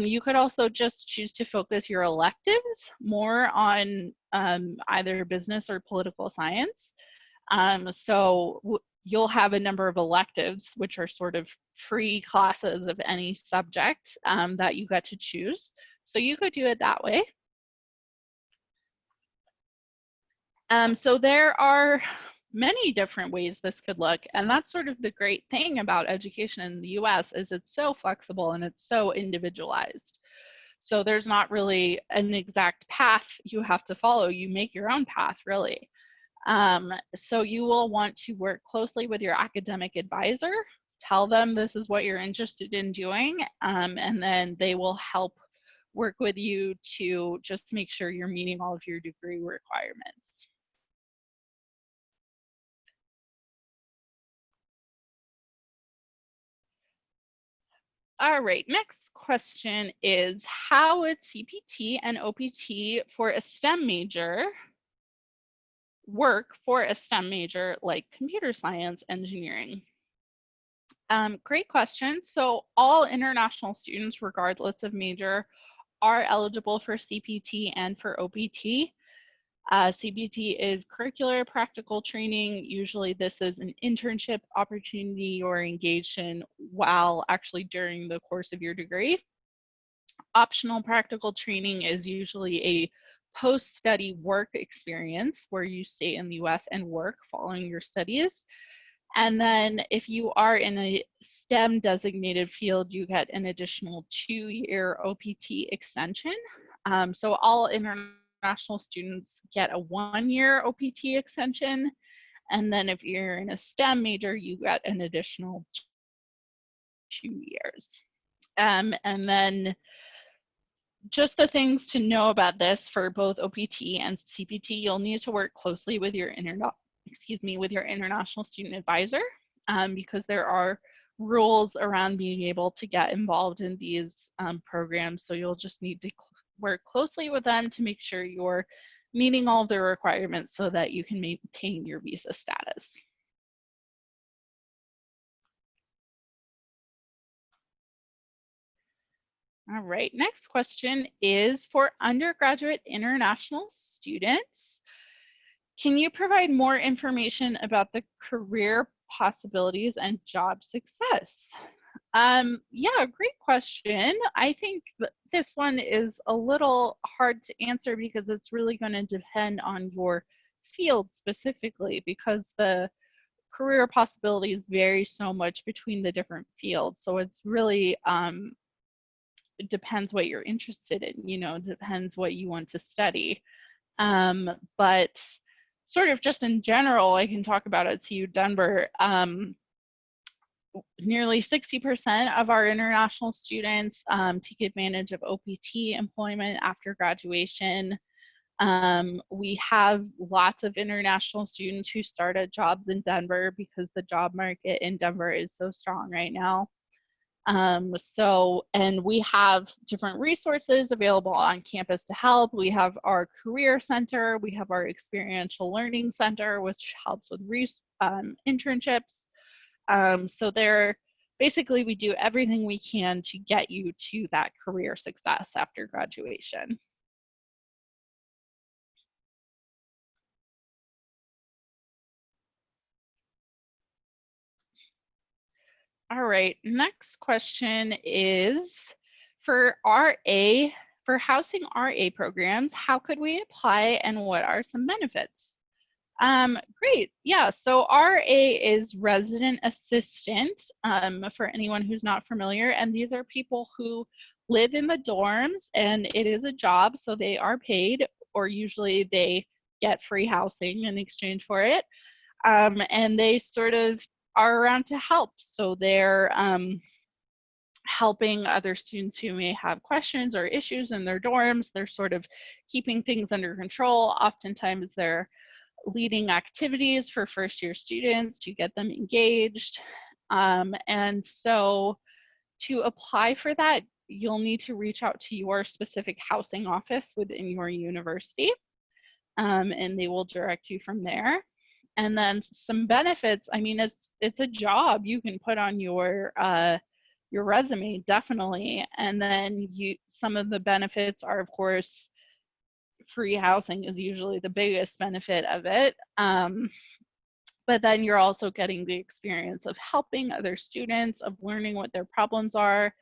You could also just choose to focus your electives more on either business or political science. So you'll have a number of electives, which are sort of free classes of any subject that you get to choose. So you could do it that way. So there are many different ways this could look, and that's sort of the great thing about education in the US is it's so flexible and it's so individualized. So there's not really an exact path you have to follow. You make your own path, really. So you will want to work closely with your academic advisor, tell them this is what you're interested in doing, and then they will help work with you to just make sure you're meeting all of your degree requirements. All right, next question is, how would CPT and OPT for a STEM major work for a STEM major like computer science engineering? Great question. So all international students, regardless of major, are eligible for CPT and for OPT. CPT is curricular practical training. Usually this is an internship opportunity or engaged in while actually during the course of your degree. Optional practical training is usually a post-study work experience where you stay in the US and work following your studies. And then if you are in a STEM designated field, you get an additional 2-year OPT extension. So all international students get a 1-year OPT extension. And then if you're in a STEM major, you get an additional 2 years. And then just the things to know about this for both OPT and CPT, you'll need to work closely with your international student advisor, because there are rules around being able to get involved in these programs. So you'll just need to work closely with them to make sure you're meeting all of the requirements so that you can maintain your visa status. All right, next question is for undergraduate international students. Can you provide more information about the career possibilities and job success? Yeah, great question. I think this one is a little hard to answer because it's really going to depend on your field specifically, because the career possibilities vary so much between the different fields. So it's really, it depends what you're interested in, you know, depends what you want to study. But sort of just in general, I can talk about at CU Denver, nearly 60% of our international students take advantage of OPT employment after graduation. We have lots of international students who start at jobs in Denver because the job market in Denver is so strong right now. And we have different resources available on campus to help. We have our career center, we have our experiential learning center, which helps with internships. So basically we do everything we can to get you to that career success after graduation. All right, next question is for housing RA programs, how could we apply and what are some benefits? Great, yeah, so RA is resident assistant for anyone who's not familiar, and these are people who live in the dorms and it is a job, so they are paid, or usually they get free housing in exchange for it, and they sort of are around to help. So they're helping other students who may have questions or issues in their dorms. They're sort of keeping things under control. Oftentimes they're leading activities for first-year students to get them engaged. And so to apply for that, you'll need to reach out to your specific housing office within your university, and they will direct you from there. And then some benefits, I mean, it's a job you can put on your resume, definitely. And then some of the benefits are, of course, free housing is usually the biggest benefit of it. But then you're also getting the experience of helping other students, of learning what their problems are,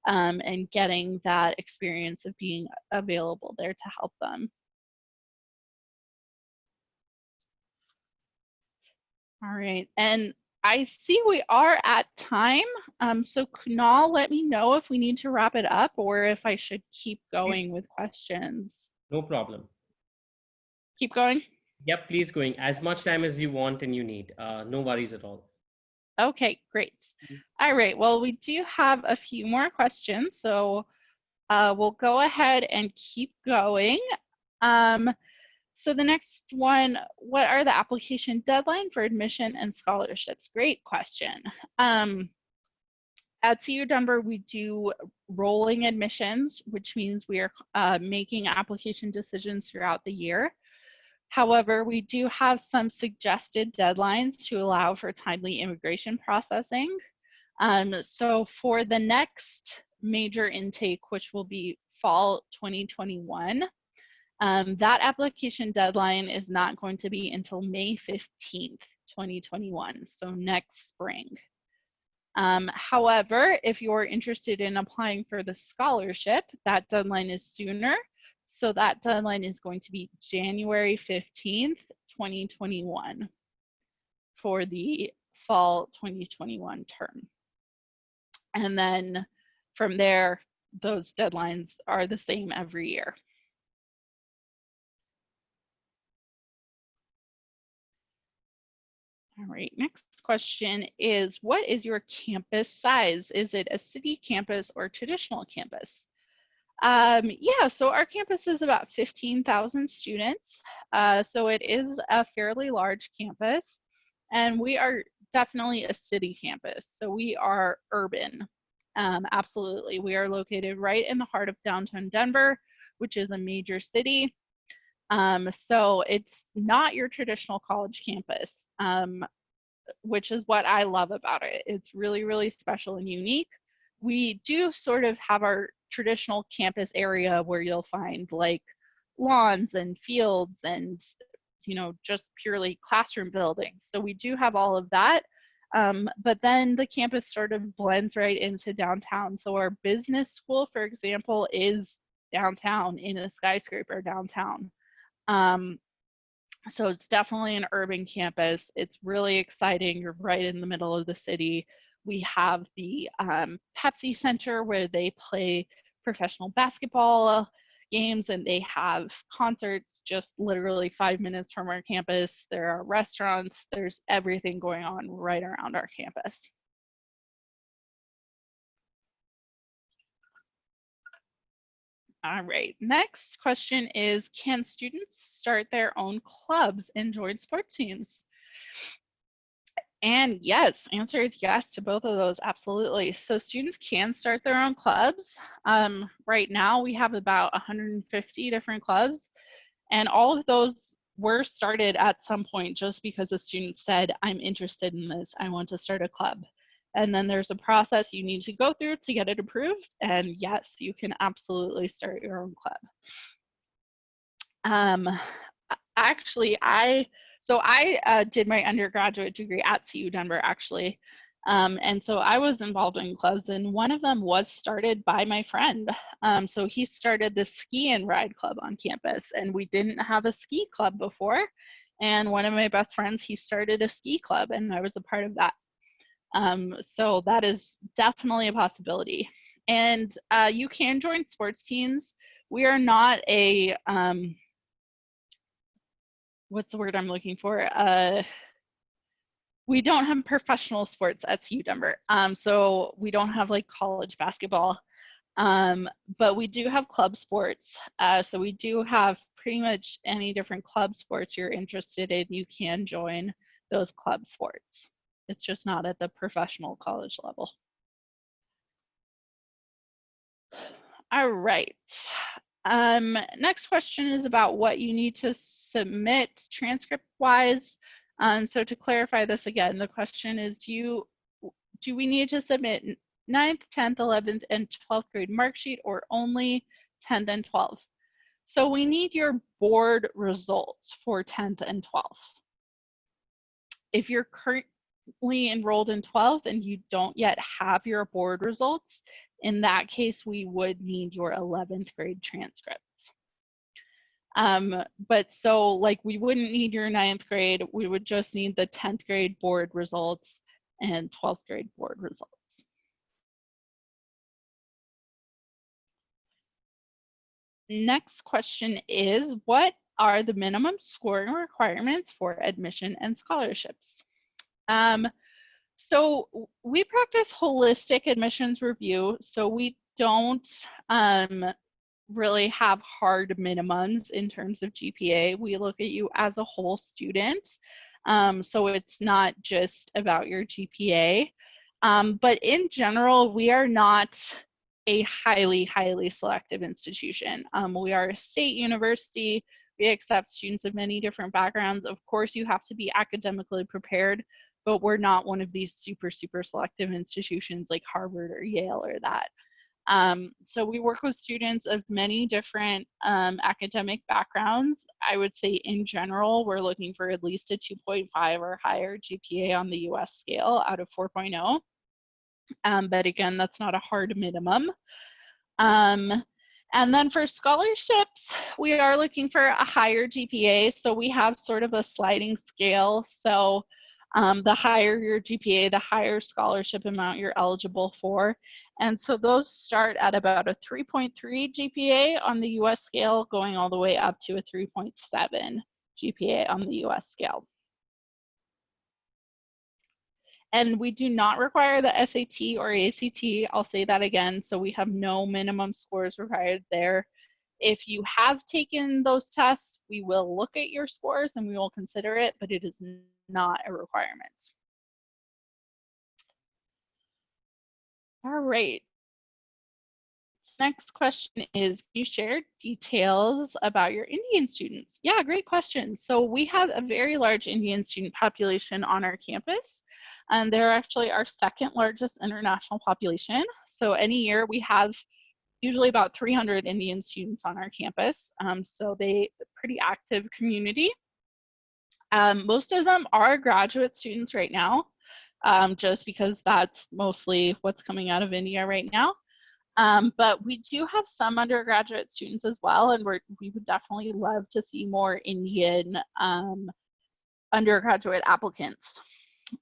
and getting that experience of being available there to help them. All right, and I see we are at time. So Kunal, let me know if we need to wrap it up or if I should keep going with questions. No problem. Keep going? Yep, please going. As much time as you want and you need. No worries at all. Okay, great. All right, well, we do have a few more questions, so we'll go ahead and keep going. So the next one, what are the application deadline for admission and scholarships? Great question. At CU Denver, we do rolling admissions, which means we are making application decisions throughout the year. However, we do have some suggested deadlines to allow for timely immigration processing. So for the next major intake, which will be fall 2021, that application deadline is not going to be until May 15th, 2021, so next spring. However, if you're interested in applying for the scholarship, that deadline is sooner. So that deadline is going to be January 15th, 2021 for the fall 2021 term. And then from there, those deadlines are the same every year. All right, next question is, what is your campus size? Is it a city campus or traditional campus? Yeah, so our campus is about 15,000 students. So it is a fairly large campus, and we are definitely a city campus. So we are urban, absolutely. We are located right in the heart of downtown Denver, which is a major city. So it's not your traditional college campus, which is what I love about it. It's really, really special and unique. We do sort of have our traditional campus area where you'll find like lawns and fields and, you know, just purely classroom buildings. So we do have all of that. But then the campus sort of blends right into downtown. So our business school, for example, is downtown in a skyscraper downtown. So it's definitely an urban campus. It's really exciting. You're right in the middle of the city. We have the Pepsi Center where they play professional basketball games, and they have concerts just literally 5 minutes from our campus. There are restaurants. There's everything going on right around our campus. All right, next question is, can students start their own clubs and join sports teams? And yes, answer is yes to both of those, absolutely. So students can start their own clubs. Right now we have about 150 different clubs, and all of those were started at some point just because a student said, I'm interested in this, I want to start a club. And then there's a process you need to go through to get it approved. And yes, you can absolutely start your own club. Actually, I did my undergraduate degree at CU Denver, actually. And so I was involved in clubs, and one of them was started by my friend. So he started the ski and ride club on campus, and we didn't have a ski club before. And one of my best friends, he started a ski club, and I was a part of that. So that is definitely a possibility. And you can join sports teams. We are not a, what's the word I'm looking for? We don't have professional sports at CU Denver. So we don't have like college basketball, but we do have club sports. So we do have pretty much any different club sports you're interested in, you can join those club sports. It's just not at the professional college level. All right. Next question is about what you need to submit transcript-wise. So to clarify this again, the question is, do we need to submit 9th, 10th, 11th, and 12th grade mark sheet, or only 10th and 12th? So we need your board results for 10th and 12th. If you're currently enrolled in 12th and you don't yet have your board results, in that case, we would need your 11th grade transcripts. But so like we wouldn't need your 9th grade, we would just need the 10th grade board results and 12th grade board results. Next question is, what are the minimum scoring requirements for admission and scholarships? So we practice holistic admissions review, so we don't really have hard minimums in terms of GPA. We look at you as a whole student, so it's not just about your GPA. But in general, we are not a highly selective institution. We are a state university. We accept students of many different backgrounds. Of course, you have to be academically prepared, but we're not one of these super selective institutions like Harvard or Yale or that. So we work with students of many different academic backgrounds. I would say in general, we're looking for at least a 2.5 or higher GPA on the US scale out of 4.0. But again, that's not a hard minimum. And then for scholarships, we are looking for a higher GPA. So we have sort of a sliding scale. So the higher your GPA, the higher scholarship amount you're eligible for. And so those start at about a 3.3 GPA on the US scale, going all the way up to a 3.7 GPA on the US scale. And we do not require the SAT or ACT. I'll say that again. So we have no minimum scores required there. If you have taken those tests, we will look at your scores and we will consider it, but it is not a requirement. All right. Next question is, can you share details about your Indian students? Yeah, great question. So we have a very large Indian student population on our campus, and they're actually our second largest international population. So any year we have usually about 300 Indian students on our campus. So they pretty active community. Most of them are graduate students right now, just because that's mostly what's coming out of India right now. But we do have some undergraduate students as well, and we would definitely love to see more Indian undergraduate applicants.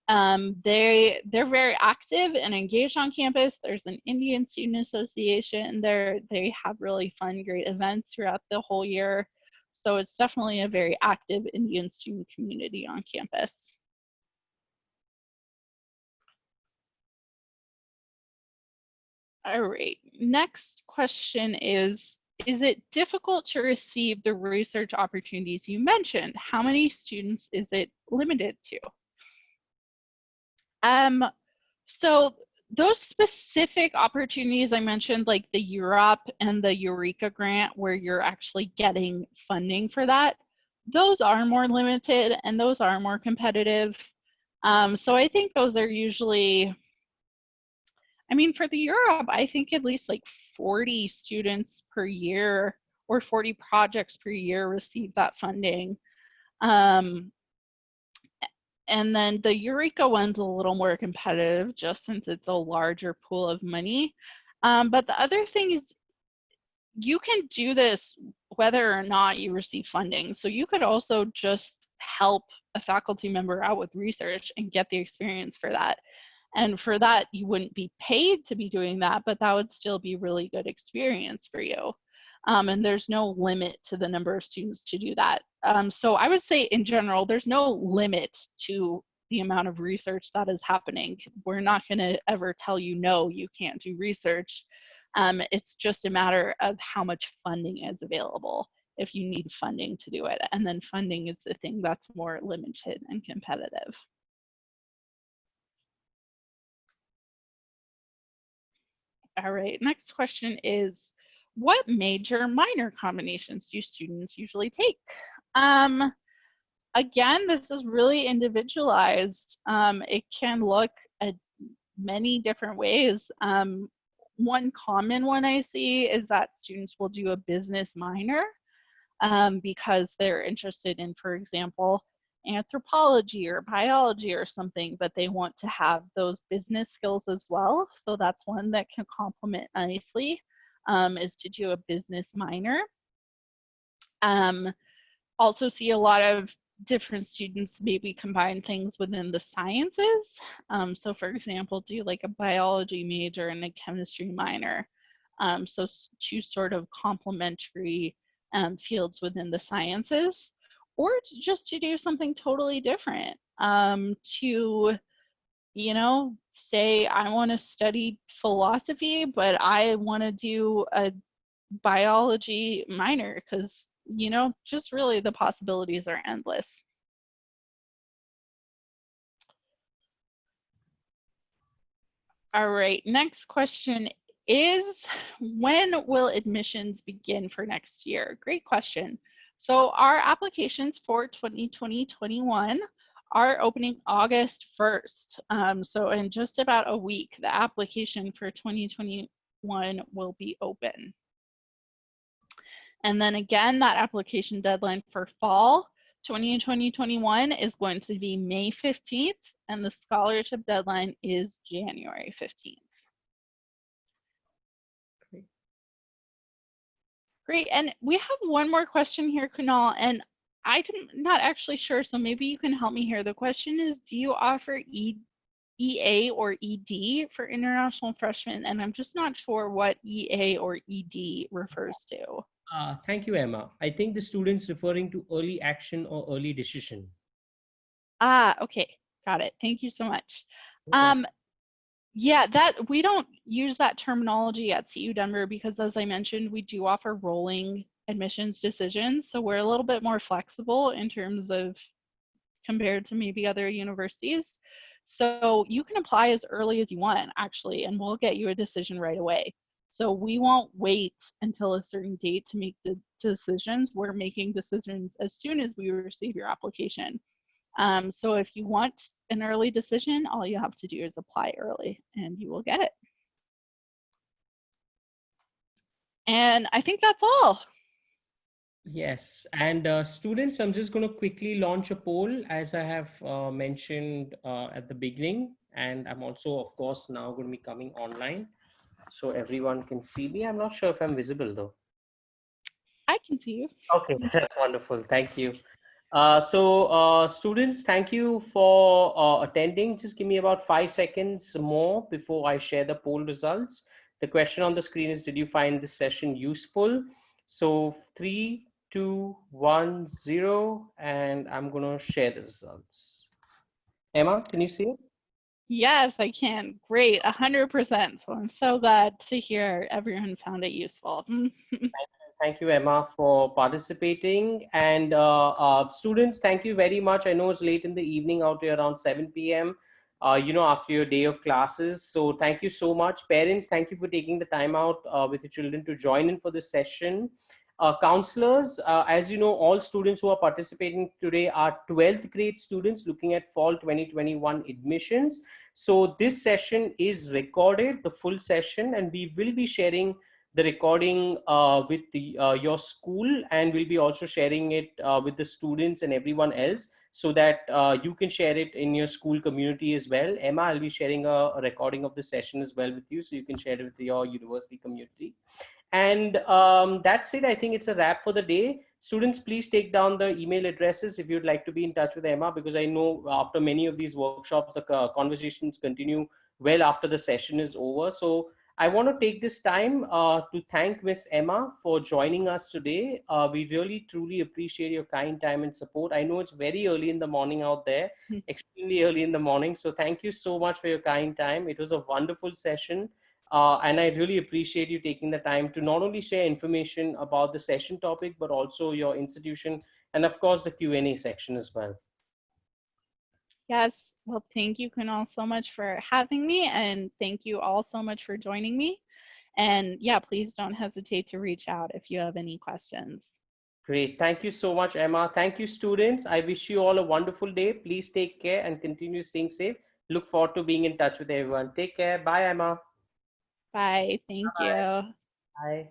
They're very active and engaged on campus. There's an Indian Student Association there. They have really fun, great events throughout the whole year. So it's definitely a very active Indian student community on campus. All right, next question is it difficult to receive the research opportunities you mentioned? How many students is it limited to? So those specific opportunities I mentioned, like the UROP and the Eureka grant, where you're actually getting funding for that, those are more limited and those are more competitive. So I think those are usually, I mean, for the UROP, I think at least like 40 students per year or 40 projects per year receive that funding. And then the Eureka one's a little more competitive just since it's a larger pool of money. But the other thing is you can do this whether or not you receive funding. So you could also just help a faculty member out with research and get the experience for that. And for that, you wouldn't be paid to be doing that, but that would still be really good experience for you. And there's no limit to the number of students to do that. So I would say in general, there's no limit to the amount of research that is happening. We're not going to ever tell you, no, you can't do research. It's just a matter of how much funding is available if you need funding to do it. And then funding is the thing that's more limited and competitive. All right, next question is, what major minor combinations do students usually take? Again, this is really individualized. It can look at many different ways. One common one I see is that students will do a business minor because they're interested in, for example, anthropology or biology or something, but they want to have those business skills as well. So that's one that can complement nicely, is to do a business minor. Also see a lot of different students maybe combine things within the sciences. So for example, do like a biology major and a chemistry minor. So two sort of complementary fields within the sciences, or just to do something totally different. To, you know, say I want to study philosophy, but I want to do a biology minor because, you know, just really the possibilities are endless. All right, next question is, when will admissions begin for next year? Great question. So our applications for 2020-21 are opening August 1st. So in just about a week, the application for 2021 will be open. And then again, that application deadline for fall 2020-21 is going to be May 15th, and the scholarship deadline is January 15th. Great. And we have one more question here, Kunal, and I'm not actually sure, so maybe you can help me here. The question is, do you offer EA or ED for international freshmen? And I'm just not sure what EA or ED refers to. Thank you, Emma. I think the student's referring to early action or early decision. Okay. Got it. Thank you so much. Okay. Yeah, that we don't use that terminology at CU Denver because, as I mentioned, we do offer rolling admissions decisions. So we're a little bit more flexible in terms of compared to maybe other universities. So you can apply as early as you want, actually, and we'll get you a decision right away. So we won't wait until a certain date to make the decisions. We're making decisions as soon as we receive your application. So if you want an early decision, all you have to do is apply early and you will get it. And I think that's all. Yes, and students, I'm just going to quickly launch a poll as I have mentioned at the beginning. And I'm also, of course, now going to be coming online so everyone can see me. I'm not sure if I'm visible though. I can see you. Okay, that's wonderful. Thank you. Students, thank you for attending. Just give me about 5 seconds more before I share the poll results. The question on the screen is, did you find this session useful? So 3, 2, 1, 0, and I'm going to share the results. Emma, can you see it? Yes, I can. Great, 100%. So I'm so glad to hear everyone found it useful. Thank you, Emma, for participating. And students, thank you very much. I know it's late in the evening out here around 7 p.m., after your day of classes. So thank you so much. Parents, thank you for taking the time out with your children to join in for this session. Counselors, as you know, all students who are participating today are 12th grade students looking at fall 2021 admissions. So this session is recorded, the full session, and we will be sharing the recording with your school, and we'll be also sharing it with the students and everyone else so that you can share it in your school community as well. Emma, I'll be sharing a recording of the session as well with you so you can share it with your university community. And that's it. I think it's a wrap for the day. Students, please take down the email addresses if you'd like to be in touch with Emma, because I know after many of these workshops, the conversations continue well after the session is over. So I want to take this time to thank Miss Emma for joining us today. We really, truly appreciate your kind time and support. I know it's very early in the morning out there, extremely early in the morning. So thank you so much for your kind time. It was a wonderful session. And I really appreciate you taking the time to not only share information about the session topic, but also your institution and of course the Q&A section as well. Yes, well, thank you, Kunal, so much for having me, and thank you all so much for joining me. And yeah, please don't hesitate to reach out if you have any questions. Great. Thank you so much, Emma. Thank you, students. I wish you all a wonderful day. Please take care and continue staying safe. Look forward to being in touch with everyone. Take care. Bye, Emma. Bye. Thank Bye. you. Bye.